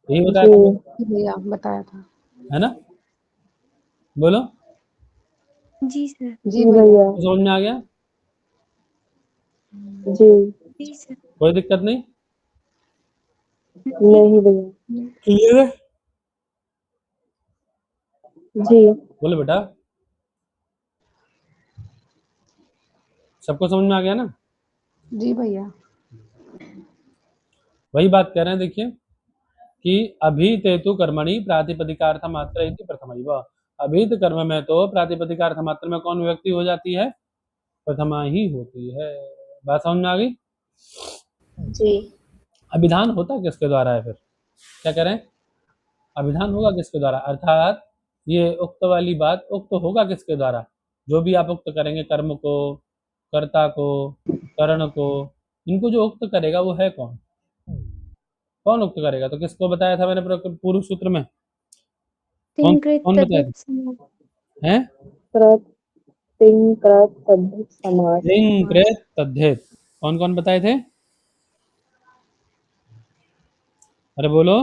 S1: यही बताया था,
S3: जी
S4: जी भैया बताया था।
S1: है ना? बोलो,
S2: जी सर।
S4: जी
S3: जी
S4: भैया।
S3: भैया।
S1: तो समझ में आ गया?
S3: जी।
S2: जी सर।
S1: कोई दिक्कत नहीं?
S3: नहीं भैया।
S1: क्लियर है?
S3: जी।
S1: बोलो बेटा, सबको समझ में आ गया ना?
S4: जी भैया।
S1: वही बात कह रहे हैं, देखिए कि अभीतेतु कर्मणि प्रातिपदिकार्थ मात्र इति प्रथमैव। अभीत कर्म में तो प्रातिपदिकार्थ मात्र में कौन विभक्ति हो जाती है? प्रथमा ही होती है। बात समझ में आ गई?
S3: जी।
S1: अभिधान होता किसके द्वारा है फिर? क्या कह रहे हैं? अभिधान होगा किसके द्वारा? अर्थात ये उक्त वाली बात उक्त होगा किसके द्वारा? जो भी आप उक्त करेंगे, कर्म को, कर्ता को, करण को, इनको जो उक्त करेगा वो है कौन? कौन उक्त करेगा? तो किसको बताया था मैंने पूर्व सूत्र में? कौन
S2: तिंकृत
S1: कौन बताया
S2: तद्धित
S1: था?
S2: समास।
S1: हैं?
S3: कृत तिंग कृत तद्धित समास।
S1: लिंग कृत तद्धित, कौन कौन बताए थे? अरे बोलो।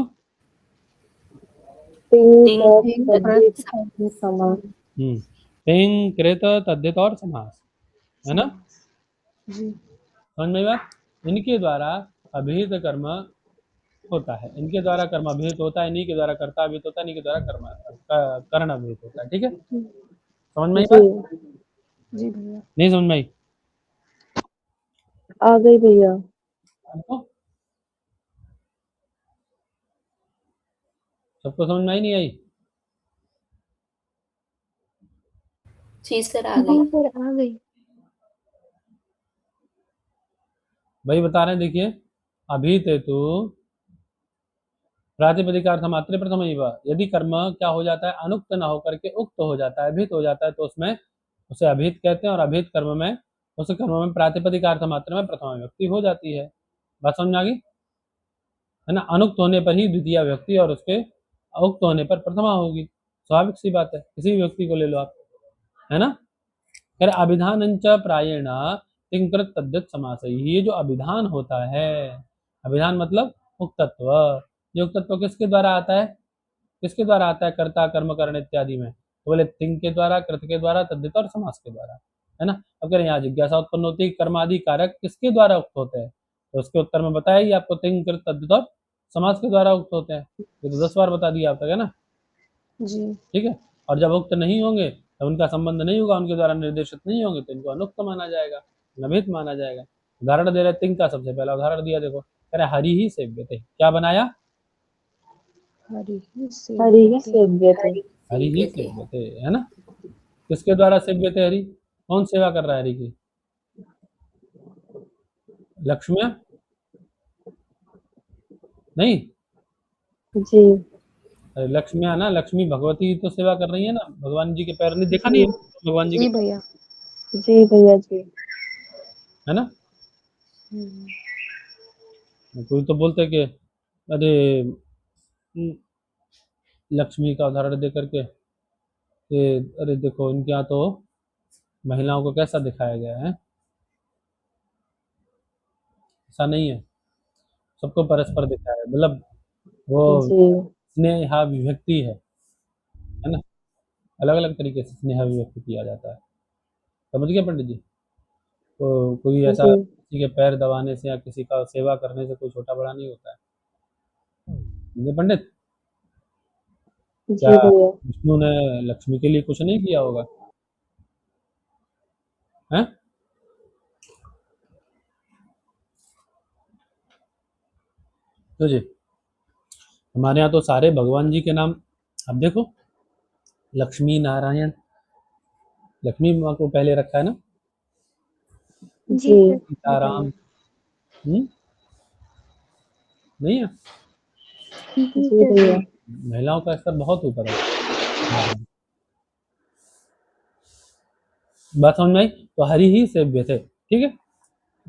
S3: तिंग कृत
S4: तिंग
S3: तद्धित
S4: कृत
S3: समास।
S1: लिंग कृत तद्धित और समास, है ना?
S4: जी।
S1: समझ में आई बात? इनके द्वारा अभिहित कर्म होता है, इनके द्वारा कर्म अभिहित होता है, इन्हीं के द्वारा कर्ता अभिहित होता है, इन्हीं के द्वारा कर्ण अभिहित होता है। ठीक है, समझ में आई बात?
S3: जी।
S4: जी भैया।
S1: नहीं समझ में आई?
S3: आ गई भैया।
S1: सबको सबको समझ में आई? नहीं आई?
S3: जी सर आ
S2: जी
S3: गई।
S2: सर, आ गई।
S1: वही बता रहे हैं, देखिए अभिहितेतु प्रातिपदिकार्थ मात्र प्रथम। यदि कर्म क्या हो जाता है? अनुक्त ना होकर के उक्त हो जाता है, अभिहित हो जाता है, तो उसमें उसे अभिहित कहते हैं, और अभिहित कर्म में उस कर्म में प्रातिपदिक अर्थ मात्रा में प्रथमा विभक्ति हो जाती है। बात समझ में आ गई है ना। अनुक्त होने पर ही द्वितीय विभक्ति और उसके उक्त होने पर प्रथमा होगी, स्वाभाविक सी बात है। किसी भी व्यक्ति को ले लो आप, है ना। कर अभिधान च प्रायेण तिंकृत तद्धित समास। ये जो अभिधान होता है, अभिधान मतलब उक्तत्व, ये उक्तत्व किसके द्वारा आता है, किसके द्वारा आता है, कर्ता कर्म करण इत्यादि में, तो बोले तिंग के द्वारा, कृत के द्वारा, तद्धित और समास के द्वारा, है ना। अगर यहाँ जिज्ञासा उत्पन्न होती है कर्मादि कारक किसके द्वारा उक्त होते हैं, तो उसके उत्तर में बताया ही आपको, तिंग कृत तद्धित और समास के द्वारा उक्त होते हैं। ये तो 10 बार बता दिया आप तक, है ना।
S4: जी
S1: ठीक है। और जब उक्त नहीं होंगे, तो उनका संबंध नहीं होगा, उनके द्वारा निर्देशित नहीं होंगे, तो इनको अनुक्त माना जाएगा, नभित माना जाएगा। उदाहरण दे रहे तिंग का, सबसे पहला उदाहरण दिया, देखो कह रहे हरि ही सेव्यते, क्या बनाया,
S4: हरि ही
S3: हरि ही
S4: सेव्यते।
S3: सेव्यते।
S1: हरि ही सेव्यते, है ना। किसके द्वारा सेव्यते हरि, कौन सेवा कर रहा है हरि की, लक्ष्मिया नहीं,
S3: जी
S1: अरे लक्ष्मिया ना, लक्ष्मी भगवती तो सेवा कर रही है ना, भगवान जी के पैर नहीं देखा नहीं है भगवान जी
S4: जी
S1: के,
S4: भैया।
S3: जी भैया जी।
S1: है ना।
S4: हम्म,
S1: कोई तो बोलते कि अरे लक्ष्मी का उदाहरण दे करके कि अरे देखो इनके यहाँ तो महिलाओं को कैसा दिखाया गया है, ऐसा नहीं है, सबको परस्पर दिखाया है, मतलब वो
S3: जी
S1: स्नेहा विभक्ति है ना, अलग अलग तरीके से स्नेहा विभक्ति किया जाता है, समझ गए पंडित जी। तो कोई ऐसा
S3: जी
S1: किसी के पैर दबाने से या किसी का सेवा करने से कोई छोटा बड़ा नहीं होता है, समझे पंडित। क्या
S3: जी भैया।
S1: विष्णु ने लक्ष्मी के लिए कुछ नहीं किया होगा, हैं। तो जी हमारे यहाँ तो सारे भगवान जी के नाम, अब देखो लक्ष्मी नारायण, लक्ष्मी माँ को पहले रखा है ना,
S3: जी
S1: सीताराम, नहीं है,
S3: जी भैया।
S1: महिलाओं का स्तर बहुत ऊपर है। हाँ, बात समझ में आई। तो हरि ही सेव्य थे, ठीक है।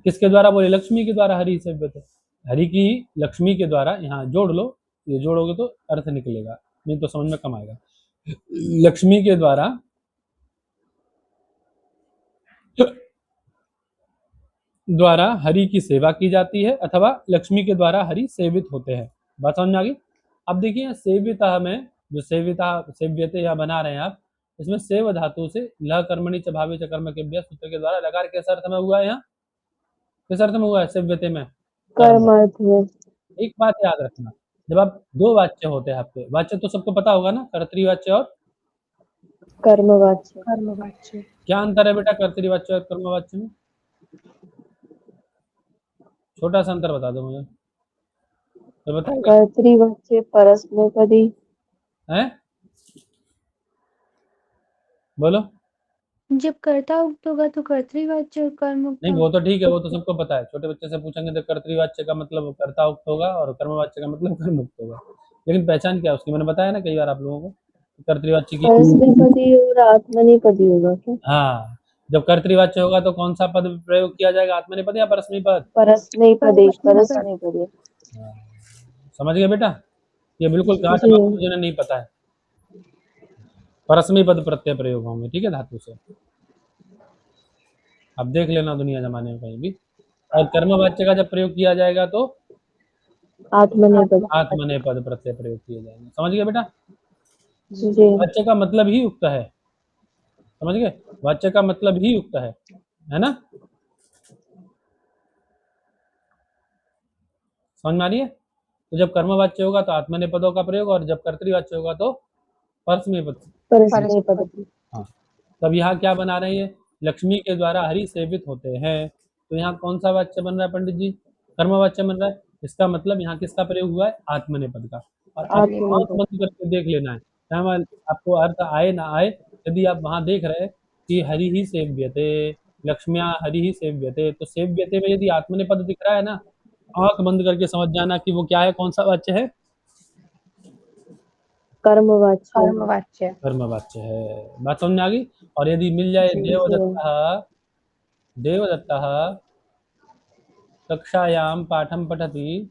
S1: किसके द्वारा बोले, लक्ष्मी के द्वारा हरि सेव्य थे, हरि की लक्ष्मी के द्वारा, यहाँ जोड़ लो, ये जोड़ोगे तो अर्थ निकलेगा, नहीं तो समझ में कम आएगा। लक्ष्मी के द्वारा हरि की सेवा की जाती है, अथवा लक्ष्मी के द्वारा हरि सेवित होते हैं। बात समझ में आ गई। अब देखिए सेविता में जो सेविता सेव्यते यहाँ बना रहे हैं आप, इसमें सेव धातु से ल कर्मणि च भावे च कर्म के सूत्र के द्वारा लकार किस अर्थ में हुआ है, यहाँ किस अर्थ में हुआ है सेव्यते में, कर्म।
S3: कर्म अर्थ में।
S1: एक बात याद रखना, जब आप दो वाच्य होते हैं आपके, वाच्य तो सबको पता होगा ना, कर्तृवाच्य और
S3: कर्मवाच्य।
S4: कर्मवाच्य।
S1: क्या अंतर है बेटा कर्तृवाच्य और कर्मवाच्य में, छोटा सा अंतर बता दो मुझे, तो बताएगा
S3: कर्तृवाच्य परस्मैपदी।
S1: है, बोलो।
S2: जब कर्ता उक्त होगा तो कर्तृवाच्य और कर्म
S1: नहीं वो तो ठीक है, वो तो सबको पता है, छोटे बच्चे से पूछेंगे तो कर्तृवाच्य का मतलब कर्ता उक्त होगा और कर्मवाच्य का मतलब कर्म उक्त होगा, लेकिन पहचान क्या है उसकी, मैंने बताया ना कई बार आप लोगों को, कर्तृवाच्य की,
S3: परस्मैपदी और आत्मनेपदी होगा क्या?
S1: हाँ जब कर्तृवाच्य होगा तो कौन सा पद प्रयोग किया जाएगा, आत्मनेपद या परस्मैपद,
S3: परस्मैपदी परस्मैपदी।
S1: हाँ, समझ गए बेटा, ये बिल्कुल गांठ
S3: जी
S1: बात मुझे नहीं पता है, परस्मैपद प्रत्यय प्रयोग होंगे, ठीक है, धातु से, अब देख लेना दुनिया जमाने में कहीं भी। और कर्मवाच्य का जब प्रयोग किया जाएगा तो
S3: आत्मनेपदी।
S1: आत्मनेपद प्रत्यय प्रयोग किए जाएंगे, समझ गए बेटा।
S3: जी
S1: वाच्य का मतलब ही उक्त है, समझ गए, वाच्य का मतलब ही उक्त है ना, समझ में आ रही है। तो जब कर्मवाच्य होगा तो आत्मनेपदों का प्रयोग, और जब कर्तृवाच्य होगा तो परस्मैपद।
S3: परस्मैपदी।
S1: हाँ, तब यहाँ क्या बना रहे हैं, लक्ष्मी के द्वारा हरि सेवित होते हैं, तो यहाँ कौन सा वाच्य बन रहा है पंडित जी, कर्मवाच्य बन रहा है, इसका मतलब यहाँ किसका प्रयोग हुआ है, आत्मनेपद का। और आपको आंख बंद करके देख लेना है, चाहे आपको अर्थ आए ना आए, यदि आप वहां देख रहे हैं कि हरि ही सेव्यते, लक्ष्म्या हरि ही सेव्यते, तो सेव्यते में यदि आत्मनेपद दिख रहा है ना, आंख बंद करके समझ जाना कि वो क्या है, कौन सा वाच्य है,
S3: कर्मवाच्य है।
S4: कर्मवाच्य।
S1: कर्मवाच्य है। बात समझ में आ गई। और यदि मिल जाए
S4: जी।
S1: देवदत्तः कक्षायां पाठं पठति,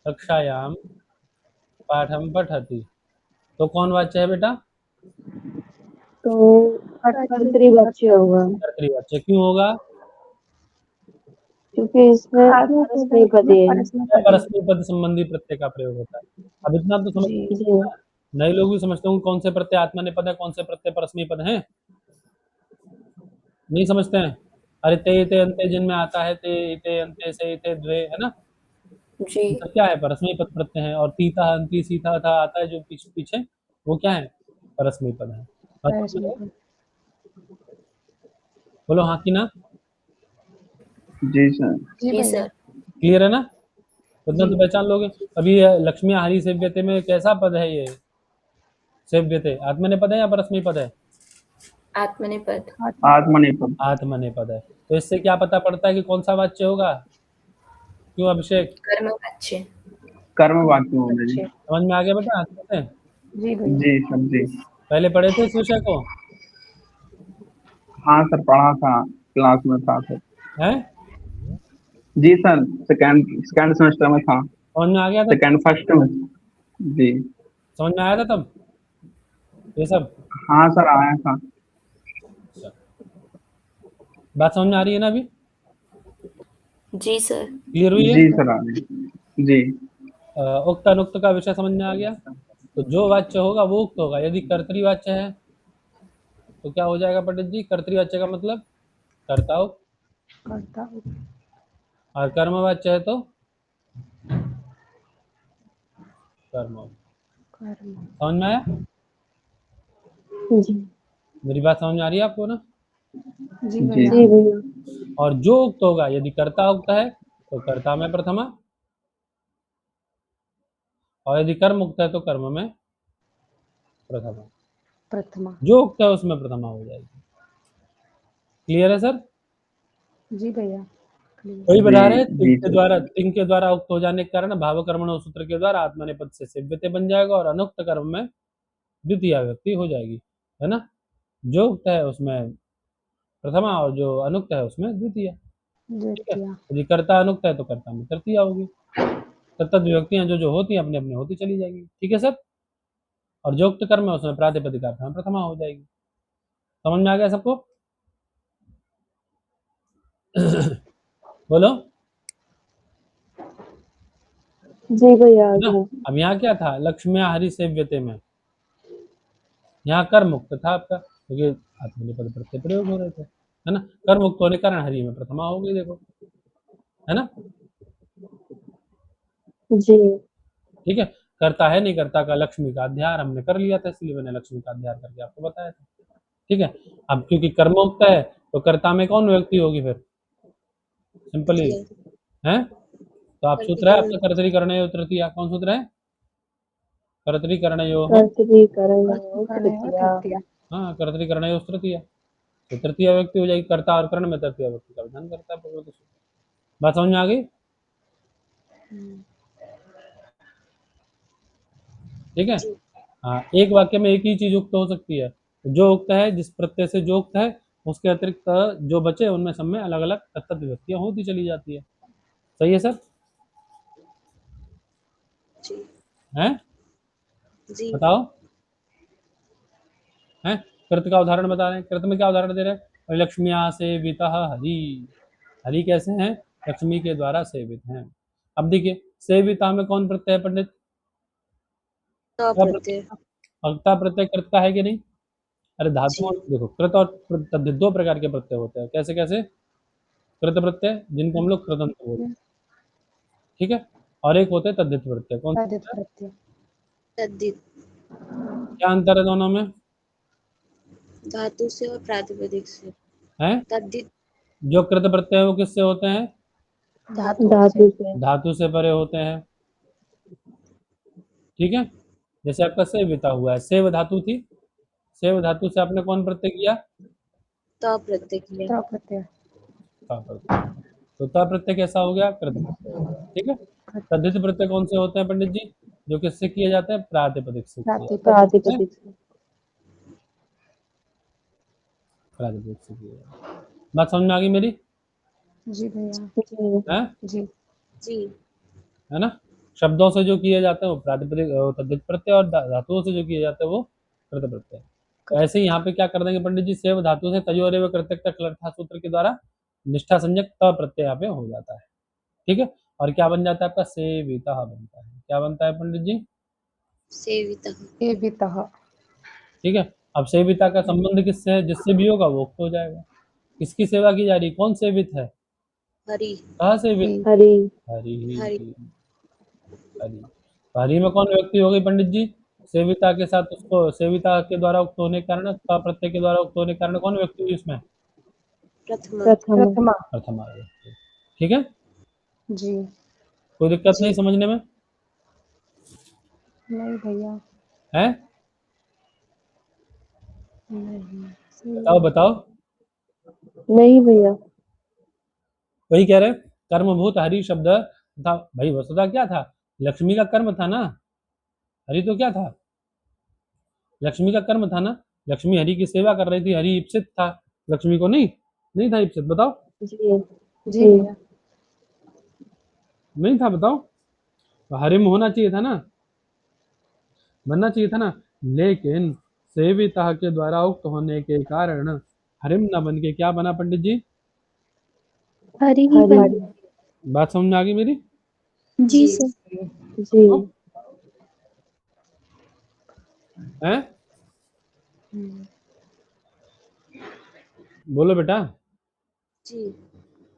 S1: कक्षायां पाठं पठति, तो कौन वाच्य है बेटा?
S3: तो कर्तृवाच्य होगा,
S1: कर्तृवाच्य क्यों होगा?
S3: क्योंकि इसमें परस्मैपदी है।
S1: या परस्मै पद संबंधी प्रत्यय का प्रयोग होता है। अब इतना तो समझ
S4: जी।
S3: जी
S1: नए लोग भी समझते होंगे कौन से प्रत्यय आत्मनेपद है, कौन से प्रत्यय परस्मै पद हैं। नहीं समझते हैं? अरे ते ते अंते जिनमें आता है ते ते अंते से ते द्वे, है ना?
S2: जी।
S1: ये सब क्या है? परस्मै पद प्रत्यय है। और तीता अंति सीता था आता है जो पीछे पीछे, वो क्या है? परस्मै पद है। बात समझ में आई? बोलो हाँ कि ना?
S5: जी सर।
S4: जी
S2: जी
S4: भैया।
S2: सर।
S1: क्लियर है ना? इतना
S4: जी।
S1: तो पहचान लोगे। अभी ये लक्ष्मी हरि सेव्यते में कैसा पद है ये? सेव्यते आत्मनेपद है या परस्मै पद है?
S2: आत्मनेपद।
S5: आत्मनेपद।
S1: आत्मनेपद है। तो इससे क्या पता पड़ता है कि कौन सा वाच्य होगा? क्यों अभिषेक?
S2: कर्मवाच्य।
S5: कर्मवाच्य होगा जी।
S4: अच्छे।
S1: समझ में आ गया बेटा? अच्छे से?
S4: जी भैया।
S5: जी सर जी।
S1: पहले पढ़े थे इस विषय को?
S5: हाँ सर, पढ़ा था, क्लास में था सर।
S1: हैं?
S5: जी सर, सेकेंड सेमेस्टर में था,
S1: समझ में आ गया था?
S5: सेकेंड फर्स्ट में। जी।
S1: समझ में आया था तब ये सब?
S5: हाँ सर, आया था।
S1: बात समझ में आ रही है ना अभी?
S2: जी सर।
S1: क्लियर हुई है?
S5: जी सर, आ गई। जी।
S1: उक्त अनुक्त का विषय समझ में आ गया। तो जो वाच्य होगा वो उक्त होगा। यदि कर्तृवाच्य है तो क्या हो जाएगा पंडित जी? कर्तृवाच्य का मतलब कर्ता उक्त,
S4: करता हूँ।
S1: और कर्मवाच्य है तो कर्म उक्त।
S4: कर्म।
S1: समझ में आया?
S3: जी
S1: मेरी बात समझ में आ रही है आपको ना?
S4: जी
S5: जी।
S4: भैया।
S3: जी भैया।
S1: और जो उक्त होगा, यदि कर्ता उक्त है तो कर्ता में प्रथमा, और यदि कर्म उक्त है तो कर्म में प्रथमा।
S4: प्रथमा।
S1: जो उक्त है उसमें प्रथमा हो जाएगी। क्लियर है सर?
S4: जी भैया। क्लियर।
S1: वही बता रहे
S5: जी जी सर।
S1: तिंग के द्वारा उक्त हो जाने के कारण भाव कर्मण सूत्र के द्वारा आत्मनेपद से सेव्यते बन जाएगा और अनुक्त कर्म में द्वितीय व्यक्ति हो जाएगी, है ना? जो उक्त है उसमें प्रथमा और जो अनुक्त है उसमें द्वितीय। ठीक है?
S4: द्वितीया।
S1: यदि कर्ता अनुक्त है तो कर्ता में तृतीया होगी। तत्त विभक्तियां जो जो होती हैं अपने अपने होती चली जाएगी। ठीक है सर? और जो उक्त कर्म है उसमें प्रातिपदिक अर्थ में प्रथमा हो जाएगी। समझ में आ गया सबको? बोलो।
S3: जी भैया, आ
S1: है ना?
S3: गया।
S1: अब यहाँ क्या था? लक्ष्म्या हरि सेव्यते में यहाँ कर मुक्त था आपका, क्योंकि आत्मनेपद प्रत्यय प्रयोग हो रहे थे, है ना? कर मुक्त होने के कारण हरि में प्रथमा हो गई, देखो, है ना?
S3: जी
S1: ठीक है? करता है नहीं करता का लक्ष्मी का अध्यार हमने कर लिया था, इसलिए मैंने लक्ष्मी का अध्यार करके आपको बताया था। ठीक है? अब क्योंकि कर्मोक्त है तो कर्ता में कौन व्यक्ति होगी फिर? सिंपली है। तो आप सूत्र है आपका कर्तरीकरणयोः तृतीया। कौन सूत्र है? कर्तरीकरणयोः।
S3: कर्तरीकरणयोः तृतीया।
S4: तृतीया।
S1: हाँ, कर्तरीकरणयोः तृतीया। तो तृतीय व्यक्ति हो जाएगी, कर्ता और कर्ण में तृतीय व्यक्ति का विधान करता है प्रकृति सूत्र। बात समझ में आ गई? ठीक है? हाँ, एक वाक्य में एक ही चीज उक्त हो सकती है। जो उक्त है, जिस प्रत्यय से जो उक्त है, उसके अतिरिक्त जो बचे उनमें सब में अलग अलग तत्त विभक्तियां होती चली जाती है। सही है सर?
S2: जी।
S1: हैं?
S2: जी।
S1: बताओ। हैं? कृत का उदाहरण बता रहे हैं। कृत में क्या उदाहरण दे रहे हैं? लक्ष्मिया सेवितः हरि। हरि कैसे हैं? लक्ष्मी के द्वारा सेवित हैं। अब देखिए, सेविता में कौन प्रत्यय है पंडित? क्या प्रत्यय?
S2: प्रत्यय।
S1: अगता प्रत्यय कृत का है कि नहीं? अरे धातुओं,
S2: जी।
S1: देखो, कृत और तद्धित दो प्रकार के प्रत्यय होते हैं। कैसे कैसे? कृत प्रत्यय जिनको हम लोग कृदंत बोलते हैं, ठीक है? और एक होते हैं तद्धित प्रत्यय। कौन सा
S4: तद्धित
S1: होता है?
S4: प्रत्यय।
S2: तद्धित।
S1: क्या अंतर है दोनों में?
S2: धातु से और प्रातिपदिक से।
S1: है?
S2: तद्धित।
S1: जो कृत प्रत्यय है वो किससे होते हैं?
S4: धातु से।
S3: धातु से।
S1: धातु से परे होते हैं। ठीक है? जैसे आपका सेविता हुआ है, सेव धातु थी, सेव धातु से आपने कौन प्रत्यय किया?
S2: त प्रत्यय किया।
S4: त्र प्रत्यय।
S1: ता प्रत्यय। तो ता प्रत्यय कैसा हो गया? कृत प्रत्यय हो गया। ठीक है? तद्धित प्रत्यय कौन से होते हैं पंडित जी? जो किससे किए जाते हैं? प्रातिपदिक से किए जाते हैं।
S3: प्रातिपदिक से।
S1: प्रातिपदिक से किए जाते हैं। बात समझ में आ गई मेरी?
S4: जी भैया।
S3: जी
S1: है?
S4: जी
S2: जी
S1: है ना? शब्दों से जो किए जाते हैं वो प्रातिपदिक तद्धित प्रत्यय, और धातुओं से जो किए जाते हैं वो कृत प्रत्यय। तो ऐसे ही यहाँ पे क्या कर देंगे पंडित जी? सेव धातु से तयोरेव कृत्यक्त क्लर्था सूत्र के द्वारा निष्ठा संज्ञक त प्रत्यय यहाँ पे हो जाता है। ठीक है, और क्या बन जाता है आपका? सेवितः बनता है। क्या बनता है पंडित जी?
S2: सेवितः
S4: सेवितः।
S1: ठीक है, अब सेविता का संबंध किससे है? जिससे भी होगा वो उक्त हो जाएगा। किसकी सेवा की जा रही? कौन सेवित है?
S2: हरि
S1: कहाँ सेवित?
S4: हरि
S3: हरि
S1: हरि ही।
S2: हरि
S1: हरि। तो हरि में कौन व्यक्ति हो गई पंडित जी? सेविता के साथ उसको, सेविता के द्वारा उक्त होने के कारण, का प्रत्यय के द्वारा उक्त होने के कारण कौन व्यक्ति हुई इसमें?
S2: प्रथमा
S3: प्रथम
S4: प्रथमा।
S1: प्रथमा व्यक्ति। ठीक है,
S4: जी
S1: कोई दिक्कत
S4: जी।
S1: नहीं समझने में?
S4: नहीं भैया
S1: है?
S4: नहीं।
S1: बताओ बताओ।
S3: नहीं भैया।
S1: वही कह रहे, कर्मभूत हरि शब्द था भाई। वसुधा क्या था? लक्ष्मी का कर्म था ना। हरि तो क्या था? लक्ष्मी का कर्म था ना। लक्ष्मी हरि की सेवा कर रही थी, हरि इप्सित था, लक्ष्मी को नहीं था इप्सित। बताओ,
S3: जी
S4: जी
S3: जी
S4: भैया।
S1: नहीं था? बताओ, तो हरि में होना चाहिए था ना, बनना चाहिए था ना। लेकिन सेविता के द्वारा उक्त होने के कारण हरिम न बन के क्या बना पंडित जी?
S2: हरि ही
S3: हरि।
S2: बन
S1: बात समझ में आ गई मेरी?
S2: जी
S4: जी
S2: सर
S3: जी
S1: हैं?
S4: हम्म,
S1: बोलो बेटा।
S2: जी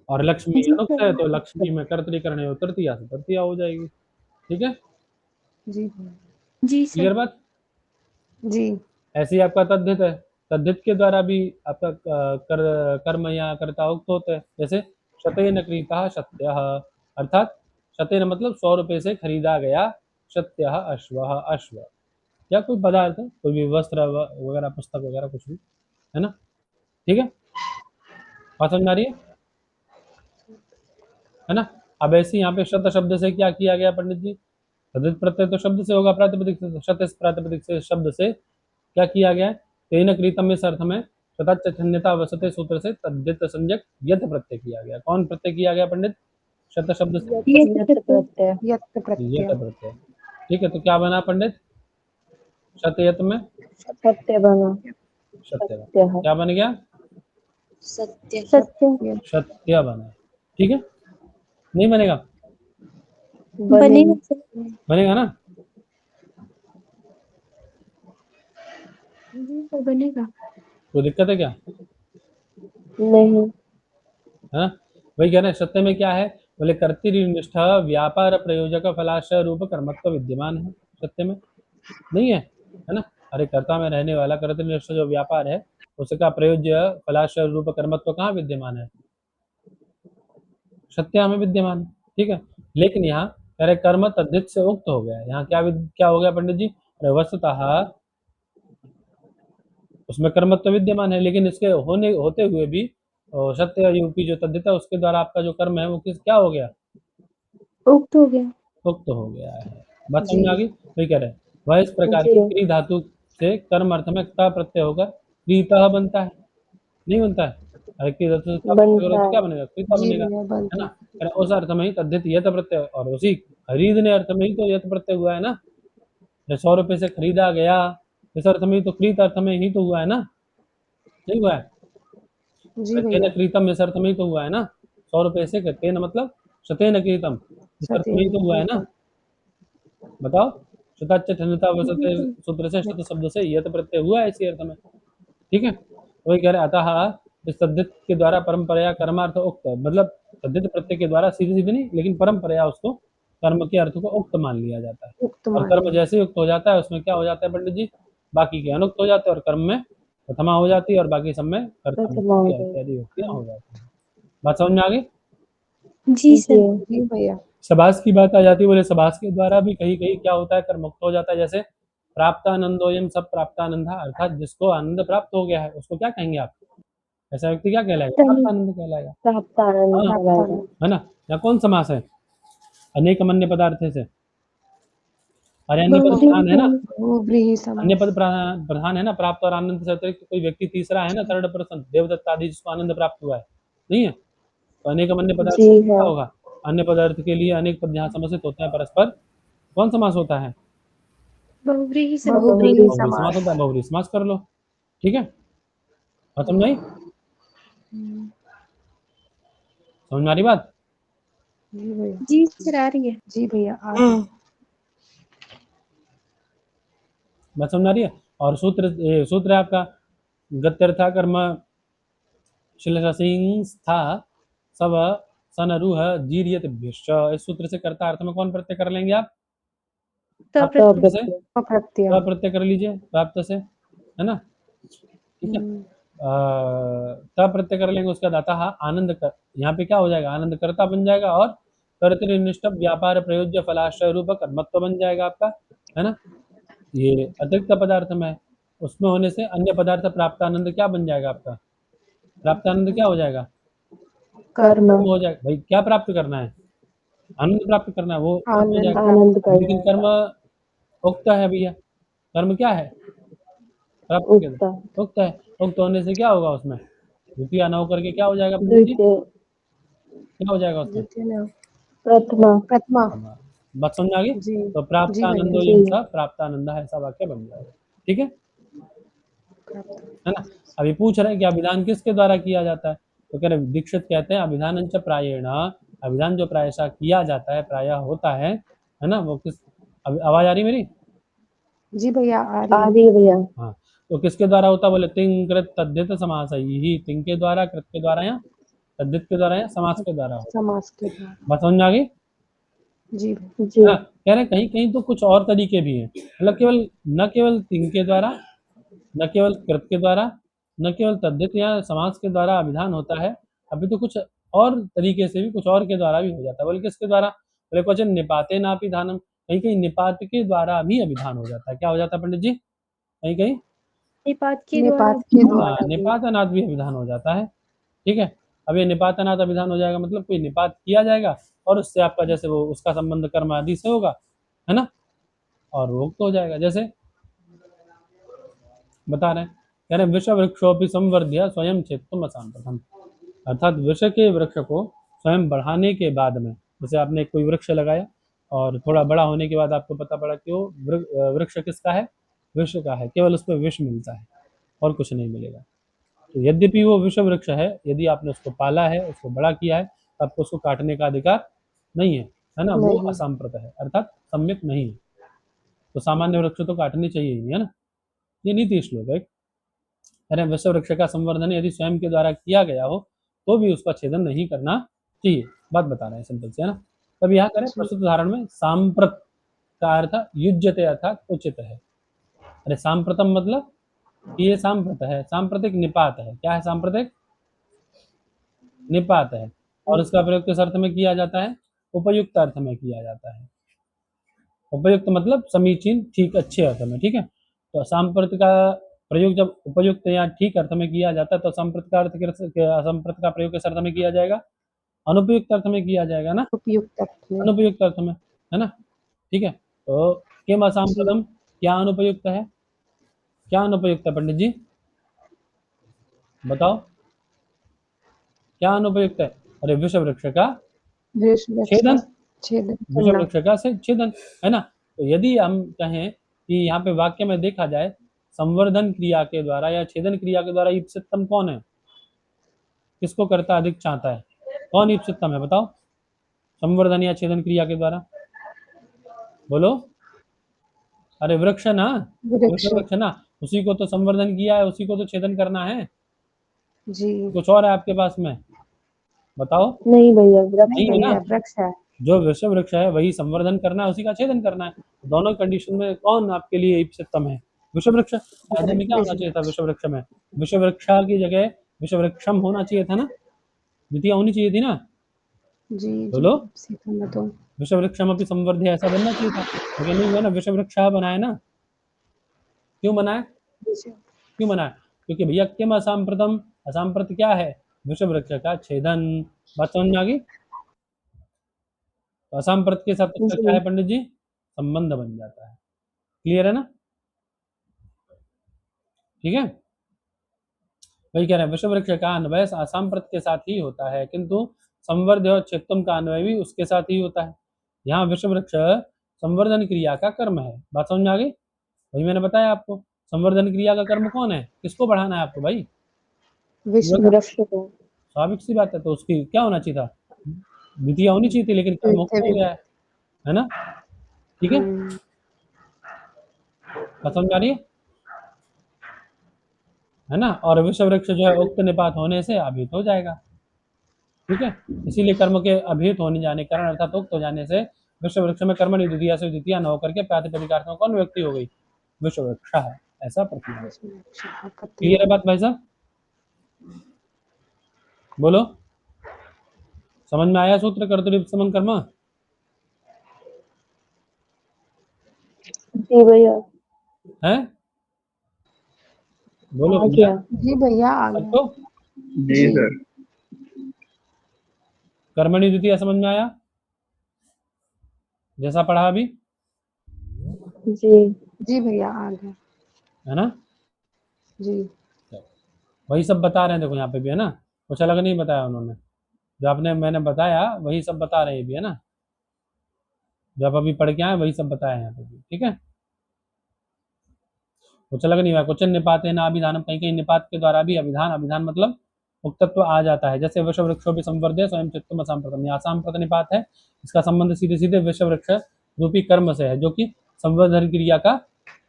S1: और लक्ष्मी
S2: जी
S1: अनुक्त है
S2: सर
S1: तो लक्ष्मी में कर्तरी तृतीया से तृतीया हो जाएगी। ठीक है,
S4: जी भैया।
S2: जी सर
S1: क्लियर बात?
S4: जी
S1: ऐसे ही आपका तद्धित है, तद्धित के द्वारा भी आपका कर्म या कर्ता उक्त होते हैं। जैसे शतेन क्रीता सत्य, अर्थात शतेन मतलब 100 रुपए से खरीदा गया सत्य अश्व, अश्व या कोई पदार्थ, कोई भी वस्त्र वगैरह, पुस्तक वगैरह, कुछ भी, है ना? ठीक है, बात समझ में आ रही है ना? अब ऐसे ही यहाँ पे शत शब्द से क्या किया गया पंडित जी? तद्धित प्रत्यय तो शब्द से होगा, प्रातिपदिक से। तो शत इस प्रातिपदिक से शब्द से क्या किया गया है? तेन क्रीतम इस अर्थ में शतच्च खन्यता वसते सूत्र से तद्धित संज्ञक यथ प्रत्यय किया गया। कौन प्रत्यय किया गया पंडित? शत शब्द से
S2: ये
S3: यत
S2: प्रत्यय
S3: प्रत्यय।
S4: यत
S1: यथ
S4: प्रत्यय।
S1: प्रत्यय। ठीक है, तो क्या बना पंडित? शत यत में
S3: सत्य बना।
S1: सत्य बना।
S3: सत्य है।
S1: क्या बन गया?
S2: सत्य
S3: सत्य
S1: सत्य बना। ठीक है, नहीं बनेगा?
S2: बनेगा
S3: बनेगी।
S2: सर
S1: बनेगा ना?
S2: जी सर बनेगा
S1: कोई दिक्कत है क्या?
S3: नहीं।
S1: है ना? वही कह रहे हैं, सत्य में क्या है? बोले कर्तृनिष्ठा व्यापार प्रयोजक फलाशय रूप कर्मत्व विद्यमान है सत्य में। नहीं है ना? अरे कर्ता में रहने वाला कर्तृनिष्ठ जो व्यापार है उसका प्रयोज्य फलाशय रूप कर्मत्व कहाँ विद्यमान है? सत्या में विद्यमान है। ठीक है, लेकिन यहाँ कह रहे कर्म तद्धित से उक्त हो गया। यहाँ क्या हो गया पंडित जी? अरे वस्तुतः उसमें कर्मत्व विद्यमान है, लेकिन इसके होते हुए भी सत्य युक्ति जो तद्धित है उसके द्वारा आपका जो कर्म है वो क्या हो गया?
S2: उक्त हो गया
S1: उक्त हो गया है। बात समझ
S4: जी
S1: में आ गई? वही कह रहे हैं, वह इस प्रकार
S3: जी
S1: की क्री धातु से कर्म अर्थ में ता प्रत्यय होकर क्रीता बनता है। नहीं बनता है? अरे क्री धातु से ता प्रत्यय करो
S3: बनता
S1: तो
S3: है।
S1: क्या बनेगा? क्रीता
S4: जी
S1: बनेगा।
S4: भैया
S1: है
S4: बनता
S1: ना?
S4: है।
S1: कह रहे हैं, उस अर्थ में ही तद्धित यत प्रत्यय, और उसी खरीदने अर्थ में ही तो यत प्रत्यय हुआ है ना। 100 रुपए से खरीदा गया, इस अर्थ में ही तो क्रीत अर्थ में ही तो हुआ है ना। नहीं हुआ है?
S4: जी
S1: तेन
S4: भैया।
S1: क्रीतम इस अर्थ में ही तो हुआ है ना। 100 रुपए से तेन मतलब शतेन क्रीतम, इस अर्थ में ही
S4: सत्यन
S1: तो हुआ है ना।
S4: प्रीतम।
S1: बताओ, शताच्च ठन्यता
S2: जी
S1: वसते
S2: सर
S1: सूत्र से शत शब्द से यत प्रत्यय हुआ है इसी अर्थ में। ठीक है, वही कह रहे अतः इस तद्धित के द्वारा परंपराया कर्मार्थ उक्त, मतलब तद्धित प्रत्यय के द्वारा सीधी सीधी नहीं, लेकिन परंपराया उसको कर्म के अर्थ को उक्त मान लिया जाता है।
S4: उक्त
S1: और
S4: मान
S1: कर्म
S4: लिया।
S1: जैसे ही उक्त हो जाता है उसमें क्या हो जाता है पंडित जी? बाकी के अनुक्त हो जाते हैं और कर्म में प्रथमा हो जाती है, और बाकी सब में कर्ता
S3: प्रथमा हो
S1: विभक्ति
S3: गई।
S1: इत्यादि विभक्तियां हो जाती हैं। बात समझ में आ गई?
S2: जी सर
S3: जी
S4: जी भैया।
S1: सभास की बात आ जाती है। बोले सभास के द्वारा भी कहीं कहीं क्या होता है? कर्म मुक्त हो जाता है। जैसे प्राप्तानंदोयम सब प्राप्तानंदा, अर्थात जिसको आनंद प्राप्त हो गया है उसको क्या कहेंगे आप? ऐसा व्यक्ति क्या कहलाएगा?
S2: धन्य
S1: प्राप्तानंद कहलाएगा।
S3: प्राप्त आनंद
S1: हाँ,
S4: प्राप्त
S3: कहलाएगा।
S4: आनंद।
S1: है ना? या कौन समास है? अनेक मन्य पदार्थ से। और अन्य पद प्रधान है ना,
S4: बहुव्रीहि
S1: अन्य
S4: समास।
S1: पद प्रधान है ना, प्राप्त और आनंद से अतिरिक्त कोई व्यक्ति तीसरा है ना, थर्ड पर्सन, देवदत्त आदि जिसको आनंद प्राप्त हुआ है, नहीं है? तो अनेक अन्य पदार्थ
S3: जी
S1: क्या
S3: हाँ।
S1: होगा? अन्य पदार्थ के लिए अनेक पद जहाँ समासित होते हैं परस्पर, कौन समास होता है?
S2: बहुव्रीहि समास।
S4: बहुव्रीहि
S1: बहुव्रीहि समास
S4: समास।
S1: होता है, बहुव्रीहि समास कर लो, ठीक है? और समझ आई? समझ में आ रही बात?
S4: जी भैया।
S2: जी सर आ रही है।
S4: जी भैया आ रही है।
S1: बात समझ आ रही है? और सूत्र है आपका गत्यर्था कर्म शिलसिंस्था सब सनरुह जीर्यतिभ्यश्च। इस सूत्र से कर्ता अर्थ में कौन प्रत्यय कर लेंगे आप?
S2: तब
S3: तब
S1: से
S4: प्रत्यय।
S1: प्रत्यय कर लीजिए, प्राप्त से, है ना? ठीक है। तब प्रत्यय कर लेंगे, उसका दाता आनंद कर, यहाँ पे क्या हो जाएगा? आनंद कर्ता बन जाएगा और कर्तृनिष्ठ व्यापार प्रयोज्य फलाश्रय रूप कर्मत्व बन जाएगा आपका, है ना? ये अतिरिक्त पदार्थ में उसमें होने से अन्य पदार्थ प्राप्त आनंद क्या बन जाएगा आपका? प्राप्त आनंद क्या हो जाएगा?
S3: कर्म
S1: कर्म हो जाएगा। भाई क्या प्राप्त करना है? आनंद प्राप्त करना है, वो कर्म हो
S4: आनंद
S1: जाएगा।
S3: आनंद
S1: लेकिन
S3: करना
S1: कर्म उक्त है भैया, कर्म क्या है? प्राप्त के
S3: उक्ता
S1: उक्त है। उक्त होने से क्या होगा उसमें? द्वितीय न होकर के क्या हो जाएगा पंडित जी?
S3: द्वितीय
S1: क्या हो जाएगा उसमें?
S4: द्वितीय न
S3: प्रथमा
S4: प्रथमा।
S1: बात समझ आ गई?
S4: जी
S1: तो प्राप्त
S4: जी भैया।
S1: आनंदो
S3: जी
S1: यंसा प्राप्त आनंद ऐसा वाक्य बन जाएगा, ठीक है ना? अभी पूछ रहे हैं कि अभिधान किसके द्वारा किया जाता है, तो कह रहे दीक्षित कहते हैं अभिधान प्रायेण, अभिधान जो प्रायशः किया जाता है, प्रायः होता है ना? वो किस, आवाज आ रही मेरी?
S4: जी भैया आ
S3: आ
S4: रही है।
S3: रही है भैया।
S1: हाँ, तो किसके द्वारा होता है? बोले तिंग कृत तद्धित समास ही, तिंग के द्वारा, कृत के द्वारा या तद्धित के द्वारा या समास के द्वारा होता है।
S4: समास के द्वारा।
S1: बात समझ में आ गई?
S4: जी भैया।
S3: जी
S1: हाँ, कह रहे कहीं कहीं तो कुछ और तरीके भी हैं, मतलब केवल न केवल तिंग के द्वारा, न केवल कृत के द्वारा, न केवल तद्धित या समास के द्वारा अभिधान होता है, अभी तो कुछ और तरीके से भी, कुछ और के द्वारा भी हो जाता है। बोले किसके द्वारा? बोले क्वेश्चन निपाते नापि धानम, कहीं कहीं निपात के द्वारा भी अभिधान हो जाता है। क्या हो जाता है पंडित जी? कहीं कहीं
S2: निपात के द्वारा।
S4: निपात के द्वारा भी।
S1: निपातनाथ भी अभिधान हो जाता है, ठीक है? अब ये निपातनाथ अभिधान हो जाएगा मतलब कोई निपात किया जाएगा और उससे आपका जैसे वो उसका संबंध कर्म आदि से होगा, है ना? और वो तो हो जाएगा, जैसे बता रहे हैं, कह रहे हैं विषय वृक्षोपि संवर्ध्य स्वयं चेतुम असाम्प्रथम, अर्थात विषय के वृक्ष को स्वयं बढ़ाने के बाद में, जैसे आपने कोई वृक्ष लगाया और थोड़ा बड़ा होने के बाद आपको पता पड़ा कि वो वृक्ष किसका है? विश्व का है, केवल उस पर विष मिलता है और कुछ नहीं मिलेगा। तो यद्यपि वो विषय वृक्ष है, यदि आपने उसको पाला है, उसको बड़ा किया है, तो आपको उसको काटने का अधिकार नहीं है ना? वो
S4: नहीं।
S1: असाम्प्रत है, अर्थात सम्यक नहीं है। तो सामान्य वृक्ष तो काटने चाहिए ही, है ना? ये नीति श्लोक है। अरे विश्व वृक्ष का संवर्धन यदि स्वयं के द्वारा किया गया हो तो भी उसका छेदन नहीं करना चाहिए, बात बता रहे हैं सिंपल से, है ना? तब यहाँ करें प्रस्तुत उदाहरण में सांप्रत का अर्थ युज्यते अर्थात उचित है। अरे सांप्रतम मतलब ये सांप्रत है, सांप्रतिक निपात है। क्या है? सांप्रतिक निपात है, और उसका प्रयोग किस अर्थ में किया जाता है? उपयुक्त अर्थ में किया जाता है। उपयुक्त मतलब समीचीन, ठीक, अच्छे अर्थ में, ठीक है? तो सांप्रत का प्रयोग जब उपयुक्त या ठीक अर्थ में किया जाता है तो सांप्रत का अर्थ असंप्रत का प्रयोग किस अर्थ में किया जाएगा? अनुपयुक्त अर्थ में किया जाएगा ना?
S4: उपयुक्त अर्थ में।
S1: अनुपयुक्त अर्थ में, है ना? ठीक है, तो किम
S4: जी
S1: असाम्प्रतम, क्या अनुपयुक्त है? क्या अनुपयुक्त है पंडित जी? बताओ, क्या अनुपयुक्त है? अरे विषय वृक्ष का
S4: वृक्ष
S1: छेदन,
S4: छेदन
S1: विषय
S4: करना।
S1: वृक्ष का से छेदन, है ना? तो यदि हम कहें कि यहाँ पे वाक्य में देखा जाए संवर्धन क्रिया के द्वारा या छेदन क्रिया के द्वारा ईप्सितम कौन है? किसको करता अधिक चाहता है? कौन ईप्सितम है बताओ? संवर्धन या छेदन क्रिया के द्वारा बोलो। अरे वृक्ष ना,
S4: वृक्ष।
S1: विषय वृक्ष ना, उसी को तो संवर्धन किया है, उसी को तो छेदन करना है।
S4: जी
S1: कुछ और है आपके पास में? बताओ।
S3: नहीं भैया वृक्ष
S1: नहीं है
S4: नहीं
S1: ना?
S4: भैया वृक्ष है।
S1: जो विषय वृक्ष है वही संवर्धन करना है, उसी का छेदन करना है। दोनों कंडीशन में कौन आपके लिए इष्टतम है? विषय वृक्ष। आदि में क्या होना चाहिए था विषय वृक्ष में? विषय वृक्षा की जगह विषय वृक्षम होना चाहिए था ना? द्वितीय होनी चाहिए थी ना?
S4: जी
S1: बोलो।
S4: सीखा मैं तो।
S1: विषय वृक्षम अपनी संवर्ध्य, ऐसा बनना चाहिए था, लेकिन नहीं हुआ ना। विषय वृक्ष बनाया ना? क्यों बनाया? क्यों बनाया? क्योंकि भैया किम असाम्प्रतम, असाम्प्रत क्या है? विषय वृक्ष का छेदन। बात समझ में आ गई? तो असाम्प्रत के साथ उसका क्या
S3: जी
S1: है पंडित जी? संबंध बन जाता है। क्लियर है ना? ठीक है, वही कह रहे हैं विषम वृक्ष का अन्वय आसाम प्रत के साथ ही होता है, किंतु संवर्ध्य और क्षेत्रम का अन्वय भी उसके साथ ही होता है। यहाँ विषम वृक्ष संवर्धन क्रिया का कर्म है। बात समझ में आ गई? वही मैंने बताया आपको, संवर्धन क्रिया का कर्म कौन है, किसको बढ़ाना है आपको भाई?
S4: विश्व
S3: वृक्ष को।
S1: स्वाभाविक सी बात है, तो उसकी क्या होना चाहिए था, द्वितीय होनी चाहिए थी, लेकिन कर्म मुक्त हो गया है ना? ठीक है, बात समझ में आ रही है ना? और विषम वृक्ष जो है उक्त निपात होने से अभिहित हो जाएगा। ठीक है, इसीलिए कर्म के अभिहित होने जाने के कारण अर्थात उक्त हो जाने से विश्व वृक्ष में कर्मणि द्वितीया से द्वितीया न होकर के प्रातिपदिकार्थों कौन व्यक्ति हो गई, विश्व वृक्ष है, ऐसा प्रतीत है। क्लियर है बात भाई साहब? बोलो, समझ में आया सूत्र कर्तृपसमं कर्म?
S3: जी भैया
S1: है, बोलो
S3: आ
S1: भैया।
S3: गया।
S4: जी भैया आ गया।
S1: सबको
S5: जी सर।
S1: कर्मणि द्वितीया समझ में आया जैसा पढ़ा अभी,
S3: जी
S4: जी भैया आ गया।
S1: है ना?
S4: जी
S1: वही सब बता रहे हैं, देखो यहाँ पे भी है ना, कुछ अलग नहीं बताया उन्होंने, जो आपने मैंने बताया वही सब बता रहे हैं भी, है ना? जो आप अभी पढ़ के आए वही सब बताया है यहाँ पे भी। ठीक है, कुछ अलग नहीं हुआ। क्वेश्चन निपात है ना अभिधानम, कहीं कहीं निपात के द्वारा भी अभिधान, अभिधान मतलब उक्तत्व आ जाता है। जैसे विषव वृक्षो भी संवर्ध्य स्वयं चित्तम असाम प्रथम, ये आसाम प्रत निपात है, इसका संबंध सीधे सीधे विषव वृक्ष रूपी कर्म से है, जो कि संवर्धन क्रिया का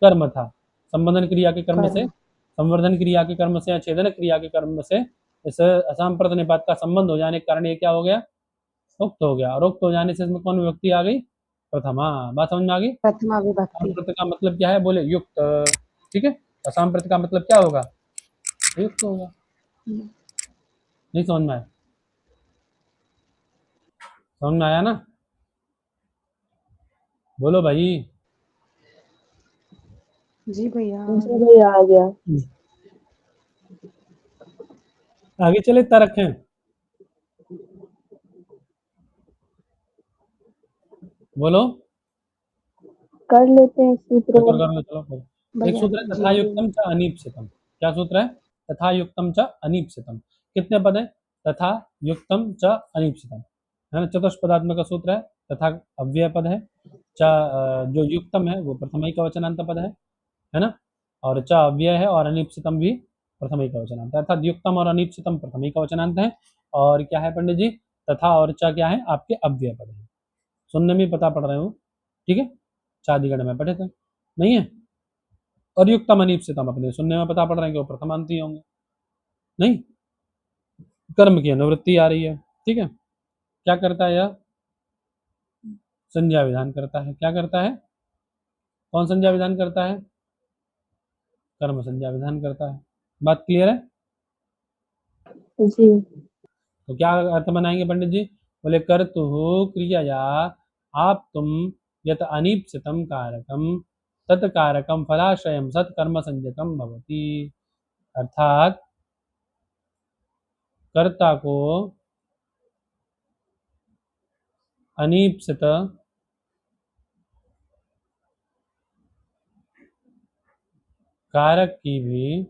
S1: कर्म था। संवर्धन क्रिया के कर्म से, संवर्धन क्रिया के कर्म से या छेदन क्रिया के कर्म से इस असम प्रत निपात का संबंध हो जाने के कारण ये क्या हो गया, उक्त हो गया। और उक्त हो जाने से इसमें कौन व्यक्ति आ गई, प्रथमा। बात समझ में आ गई?
S4: प्रथमा
S1: असम
S4: विभक्ति।
S1: प्रत का मतलब क्या है, बोले युक्त। ठीक है, असम प्रत का मतलब क्या होगा, युक्त होगा। नहीं समझ में आया? समझ में आया ना? बोलो भाई।
S4: जी भैया
S3: जी भैया आ गया।
S1: आगे चले इतना रखें, बोलो।
S3: कर लेते हैं सूत्र
S1: कर
S3: वाला।
S1: लो, चलो फिर। एक
S4: भैया
S1: सूत्र है
S4: जी
S1: तथा युक्तम च अनीप्सितम। क्या सूत्र है? तथा युक्तम च अनीप्सितम। कितने पद है? तथा युक्तम च अनीप्सितम, है ना? चतुष्पदात्मक का सूत्र है। तथा अव्यय पद है, च जो युक्तम है वो प्रथम ही का वचनांत पद है ना? और च अव्यय है और अनीप्सितम भी प्रथम ही का वचनांत है, अर्थात युक्तम और अनीप्सितम प्रथम ही का वचनांत है। और क्या है पंडित जी, तथा और च क्या है, आपके अव्यय पद है। सुनने में पता पड़ रहे हो? ठीक है, चादिगढ़ में पढ़े थे, नहीं है? और युक्तम अनीप्सितम अपने सुनने में पता पड़ रहे हैं कि वो प्रथमांती होंगे, नहीं? कर्म की अनुवृत्ति आ रही है। ठीक है, क्या करता है यह, संज्ञा विधान करता है। क्या करता है, कौन संज्ञा विधान करता है? कर्म संज्ञा विधान करता है। बात क्लियर है?
S3: जी
S1: तो क्या अर्थ बनाएंगे पंडित जी? बोले कर्तु क्रियया आप तुम यत अनीप्सितम कारकम तत्कारकम फलाश्रयम सत्कर्म संज्ञकम भवति। अर्थात कर्ता को अनीप्सित कारक की भी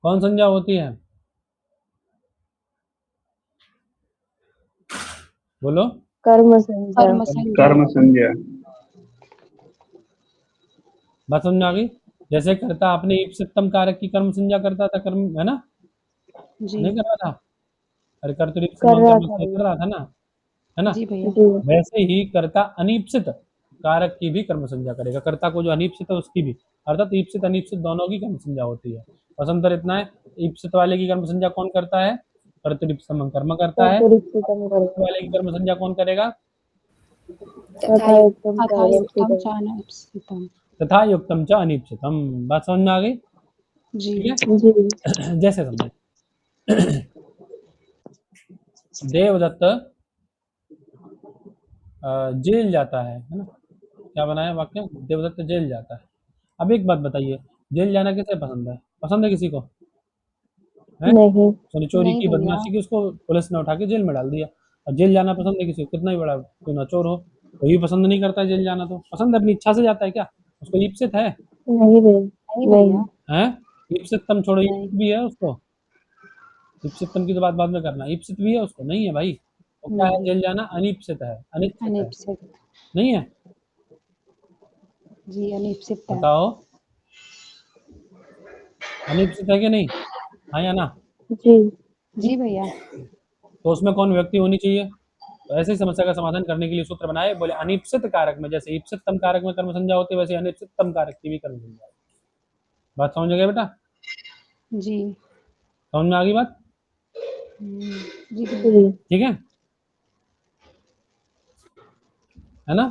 S1: कौन संज्ञा होती है, बोलो?
S3: कर्म संज्ञा।
S4: कर्म संज्ञा।
S5: कर्म संज्ञा।
S1: बात समझ में आ गई? जैसे कर्ता अपने ईप्सितम कारक की कर्म संज्ञा करता था, कर्म है ना,
S4: जी
S1: नहीं कर रहा था? अरे कर्तृ
S3: कर रहा था
S1: कर
S3: भैया।
S1: रहा था ना, है ना?
S4: जी भैया।
S3: जी
S1: वैसे ही कर्ता अनीप्सित कारक की भी कर्म संज्ञा करेगा। कर्ता को जो अनीप्सित है उसकी भी, अर्थात ईप्सित अनीप्सित दोनों की कर्म संज्ञा होती है। बस अंतर इतना है, ईप्सित वाले की कर्म संज्ञा कौन करता है, कर्तृ कर्म करता है।
S3: कर्तरिप्सितम
S1: अनीप्सित
S3: कर्म।
S1: वाले की कर्म संज्ञा कौन करेगा,
S3: तथा युक्तम
S4: तथा युक्तम
S3: कार्यप्सितम।
S4: च अनीप्सितम।
S1: तथा युक्तम च अनीप्सितम। बात समझ में आ गई?
S4: जी
S1: ठीक है,
S3: जी
S1: जैसे समझे देवदत्त जेल जाता है ना? क्या बनाया वाक्य, देवदत्त जेल जाता है। अब एक बात बताइए, जेल जाना किसे पसंद है, पसंद है किसी को? है?
S3: नहीं
S1: उसने चोरी
S4: नहीं
S1: की,
S4: भैया।
S1: बदमाशी की, उसको पुलिस ने उठा के जेल में डाल दिया। और जेल जाना पसंद है किसी को, कितना ही बड़ा क्यों ना चोर हो, कोई भी पसंद नहीं करता जेल जाना, तो पसंद अपनी इच्छा से जाता है क्या? उसको ईप्सित है?
S3: नहीं भैया,
S4: नहीं भैया,
S1: हैं? ईप्सितम छोड़ो,
S4: नहीं।
S1: ईप्सित भी है उसको? ईप्सितम की तो बात बाद में करना, ईप्सित भी है उसको? नहीं है भाई। तो क्या है
S4: नहीं,
S1: जेल जाना? अनीप्सित है, अनिश्चित है,
S4: अनिश्चित।
S1: नहीं है?
S4: जी, अनिश्चित है।
S1: बताओ, अनिश्चित है कि नहीं? हाँ या ना?
S3: जी,
S4: जी भैया,
S1: तो उसमें कौन व्यक्ति होनी चाहिए? तो ऐसी समस्या का समाधान करने के लिए सूत्र बनाए, बोले अनिश्चित कारक में जैसे ईप्सितम कारक में कर्म संज्ञा होती है, वैसे अनिश्चितम कारक की भी कर्म संज्ञा होती है। बात समझ गए बेटा?
S4: जी।
S1: समझ में आ गई बात?
S4: जी भैया,
S3: जी,
S1: ठीक है ना?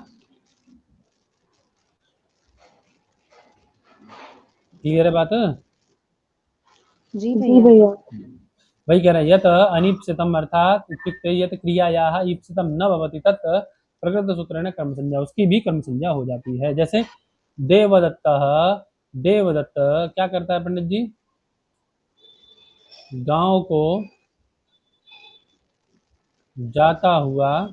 S1: क्लियर है बात?
S4: जी
S3: जी
S4: भैया,
S3: भैया,
S1: वही कह रहे हैं, यत अनिप्सितम अर्थात इत्युक्ते यत क्रियायाः ईप्सितम न भवति तत् प्रकृत सूत्रेण कर्म संज्ञा, उसकी भी कर्म संज्ञा हो जाती है। जैसे देवदत्तः, देवदत्त क्या करता है पंडित जी? गांव को जाता हुआ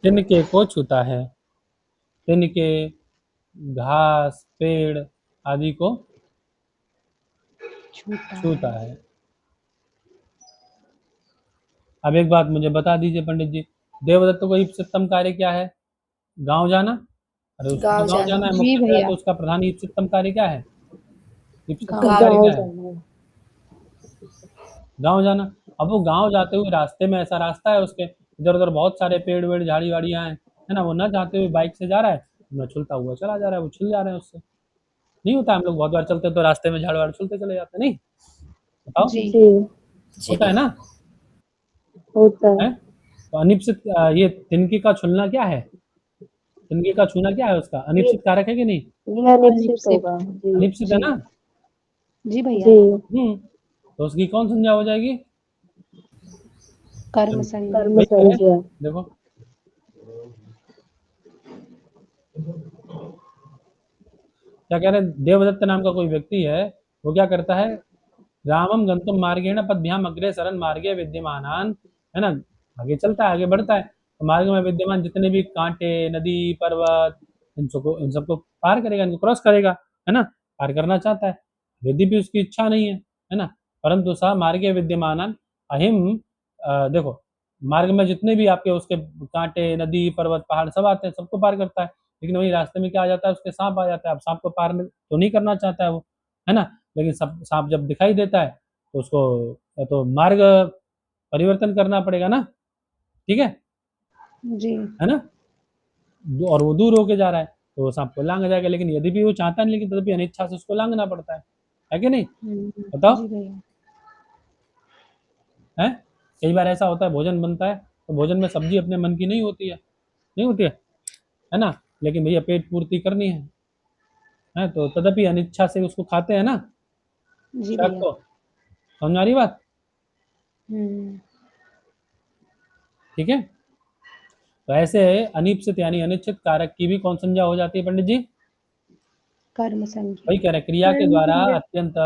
S1: तिनके को छूता है, तिनके, घास, पेड़ आदि को छूता है। अब एक बात मुझे बता दीजिए पंडित जी, देवदत्त को ईप्सितम कार्य क्या है? गांव जाना। अरे उसको तो गांव जाना है,
S4: जी
S1: मुख्यतः
S4: भैया,
S1: तो उसका प्रधान ईप्सितम कार्य क्या है? ईप्सितम
S4: गाँव
S1: कार्य
S3: गाँव
S1: क्या है?
S3: जाना है।
S1: गांव जाना। अब वो गांव जाते हुए रास्ते में ऐसा रास्ता है उसके, इधर उधर बहुत सारे पेड़ वेड़ झाड़ी वाड़ियां हैं, है ना, वो ना जाते हुए बाइक से जा रहा है, न छुलता हुआ चला जा रहा है, वो छिल जा रहे हैं उससे। नहीं होता? हम लोग बहुत बार चलते हैं तो रास्ते में झाड़ वाड़ छुलते चले जाते हैं, नहीं? बताओ,
S4: जी,
S3: जी,
S1: होता है ना?
S3: होता है।
S1: है? तो अनिप्सित ये तिनके का छुलना क्या है? तिनके का छूना क्या है उसका?
S3: ये
S1: अनिप्सित कारक है कि नहीं?
S3: ये अनिश्चित
S4: अनिश्चित।
S3: होगा। जी,
S1: अनिप्सित है
S4: जी,
S1: ना?
S4: जी भैया,
S3: जी,
S1: तो उसकी कौन संज्ञा हो जाएगी?
S4: कर्म संज्ञा।
S3: कर्म
S1: वही कह रहे हैं,
S3: संज्ञा।
S1: देखो क्या कह रहे हैं, देवदत्त नाम का कोई व्यक्ति है, वो क्या करता है, रामम गंतुम मार्गेण पद्भ्याम अग्रे सरन मार्गे विद्यमानान, है ना, आगे चलता है, आगे बढ़ता है, तो मार्ग में विद्यमान जितने भी कांटे, नदी, पर्वत, इन सबको पार करेगा, इनको क्रॉस करेगा, है ना, पार करना चाहता है। यद्यपि उसकी इच्छा नहीं है ना, परंतु सा मार्गे विद्यमानान अहिम, देखो, मार्ग में जितने भी आपके उसके कांटे, नदी, पर्वत, पहाड़ सब आते हैं, सबको पार करता है, लेकिन वही रास्ते में क्या आ जाता है, उसके सांप आ जाता है। अब सांप को पार तो नहीं करना चाहता है वो, है ना, लेकिन सब सांप जब दिखाई देता है तो उसको तो मार्ग परिवर्तन करना पड़ेगा ना, ठीक
S4: जी,
S1: है ना, और वो दूर होके जा रहा है तो वो सांप को लांग जाएगा, लेकिन यदि भी वो चाहता नहीं, लेकिन तभी अनिच्छा से उसको लांगना पड़ता है कि नहीं? बताओ,
S4: जी भैया,
S1: है? कई बार ऐसा होता है, भोजन बनता है तो भोजन में सब्जी अपने मन की नहीं होती है, नहीं होती है ना, लेकिन भैया पेट पूर्ति करनी है तो तदपि अनिच्छा से उसको खाते हैं ना,
S4: जी
S1: शाक
S4: भैया।
S1: को। समझ आ रही बात? ठीक है। तो ऐसे अनिप्सित यानी अनिश्चित कारक की भी कौन संज्ञा हो जाती है पंडित जी?
S4: कर्म संज्ञा।
S1: वही कह रहे हैं, क्रिया के
S2: कर्म
S1: द्वारा
S2: संज्ञा।
S1: अत्यंत,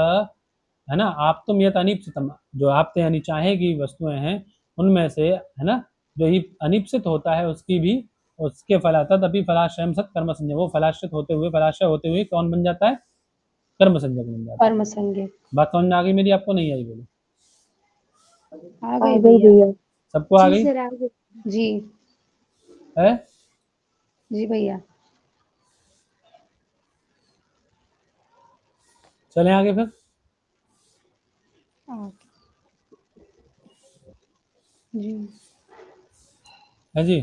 S1: है ना, आप तुम यत अनिप्सितम, जो आपते यानी चाहे की वस्तुएं हैं उनमें से, है ना, जो ही अनिप्सित होता है उसकी भी, उसके फलातत अभी फलाश्रय सत कर्म संज्ञा, वो फलाश्रित होते हुए, फलाश्रय होते हुए कौन बन जाता है? कर्म संज्ञक बन जाता है।
S4: कर्म संज्ञा।
S1: बात समझ में आ गई मेरी? आपको नहीं आई? बोलो।
S4: आ
S3: आ
S4: गई
S3: गई
S4: भैया।
S3: भैया।
S1: सबको आ
S2: जी
S1: गई?
S2: सर, आगे।
S4: जी,
S1: है?
S4: जी भैया।
S1: चलें आगे फिर।
S4: आ- जी,
S1: है जी,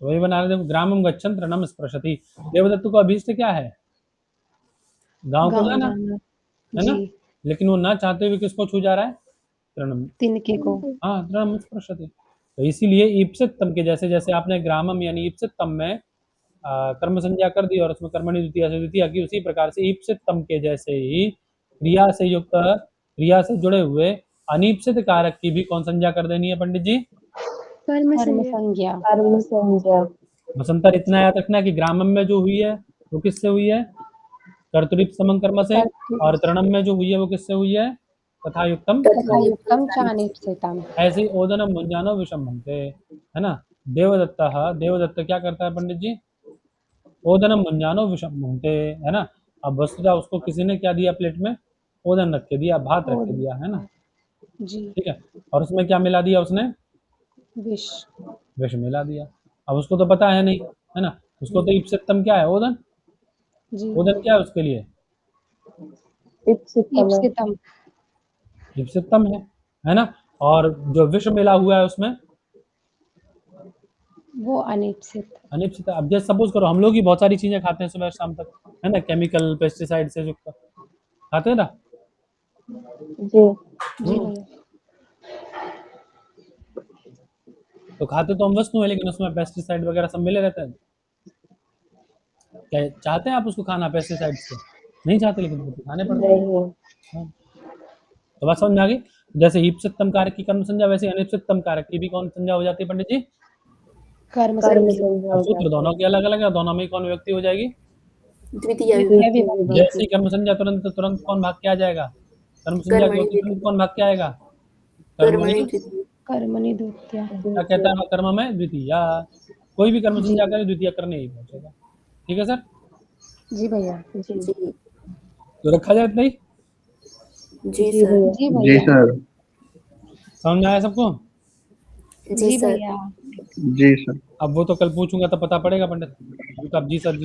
S1: तो वही बना रहे, देखो, ग्रामम गच्छन तृणम स्पृशति, देवदत्त को अभीष्ट क्या है? गांव को
S4: गाँव
S1: जाना,
S4: जाना।
S1: है
S4: जी,
S1: ना, लेकिन वो ना चाहते हुए किसको छू जा रहा है? तृणम।
S4: तिनके को।
S1: हाँ, तृणम स्पृशति। तो इसीलिए ईप्सितम के जैसे जैसे आपने ग्रामम यानी ईप्सितम में कर्म संज्ञा कर दी और उसमें कर्मणि द्वितीया से द्वितीया की, उसी प्रकार से ईप्सितम के जैसे ही क्रिया से युक्त, क्रिया से जुड़े हुए अनीप्सित कारक की भी कौन संज्ञा कर देनी है पंडित जी?
S2: कर्म
S4: कर्म
S2: संज्ञा।
S4: संज्ञा।
S3: कर्म संज्ञा।
S1: बसंतर इतना याद रखना कि ग्रामम में जो हुई है वो किससे हुई है? कर्तृप समं कर्म से,
S4: कर्तृ।
S1: और तृणम में जो हुई है वो किससे हुई है? तथा युक्तम
S4: तथा युक्तम चानेप्सितम।
S1: ऐसे ही ओदनम भुंजानो विषम बनते, है ना। देवदत्त क्या करता है पंडित जी? ओदनम भुंजानो विषम बनते, है ना। अब वस्तुतः उसको किसी ने क्या दिया प्लेट में? ओदन रख के दिया, भात रख के दिया, है ना।
S4: जी।
S1: ठीक है, और उसमें क्या मिला दिया उसने?
S4: विष।
S1: विष मिला दिया। अब उसको तो पता है नहीं, है ना। उसको तो इप्सितम क्या है? ओदन।
S4: जी।
S1: ओदन क्या है उसके लिए?
S3: इप्सितम है।
S4: इप्सितम।
S1: इप्सितम है ना। और जो विष मिला हुआ है उसमें
S4: वो अनिप्सित।
S1: अनिप्सित। अब जैसे सपोज करो हम लोग ही बहुत सारी चीजें खाते हैं सुबह शाम तक, है ना, केमिकल पेस्टिसाइड से युक्त खाते हैं ना।
S3: जी
S4: जी भैया।
S1: तो खाते तो हम वस्तु है, लेकिन उसमें पेस्टिसाइड वगैरह सब मिले रहते हैं। क्या चाहते हैं आप उसको खाना पेस्टिसाइड से? नहीं चाहते, लेकिन वो तो खाने पड़ते हैं।
S3: नहीं
S1: हाँ। तो बात समझ में आ गई। जैसे इप्सितम कारक की कर्म संज्ञा, वैसे अनिप्सितम कारक की भी कौन संज्ञा हो जाती है पंडित जी?
S4: कर्म
S3: कर्म
S4: संज्ञा।
S3: संज्ञा
S1: अब
S3: हो
S1: सूत्र
S3: जाती
S1: दोनों के अलग अलग है, दोनों में कौन व्यक्ति हो जाएगी?
S6: द्वितीय
S3: है।
S6: विभक्ति।
S3: द्वितीय
S4: विभक्ति।
S1: जैसे
S3: विभक्ति।
S1: ही कर्म संज्ञा तुरंत तुरंत कौन भाग के आ जाएगा? कर्म संज्ञा की होती है, तुरंत कौन भाग के आएगा?
S6: कर्मणि
S1: कर्मणि।
S6: द्वितीय।
S4: कर्मणि द्वितीया।
S1: क्या कहता है कर्म में द्वितीय? कोई भी कर्म
S4: जी।
S1: संज्ञा करे द्वितीय करने ही पहुंचेगा। ठीक है सर,
S4: जी भैया।
S3: जी
S6: जी
S1: तो रखा जाए इतना ही।
S6: जी
S3: जी
S6: सर।
S3: भैया।
S4: जी
S5: जी
S4: भैया।
S5: सर।
S1: समझ में आया सबको?
S6: जी
S4: जी
S6: सर।
S4: भैया।
S5: जी सर।
S1: अब वो तो कल पूछूंगा तब पता पड़ेगा पंडित। अब जी सर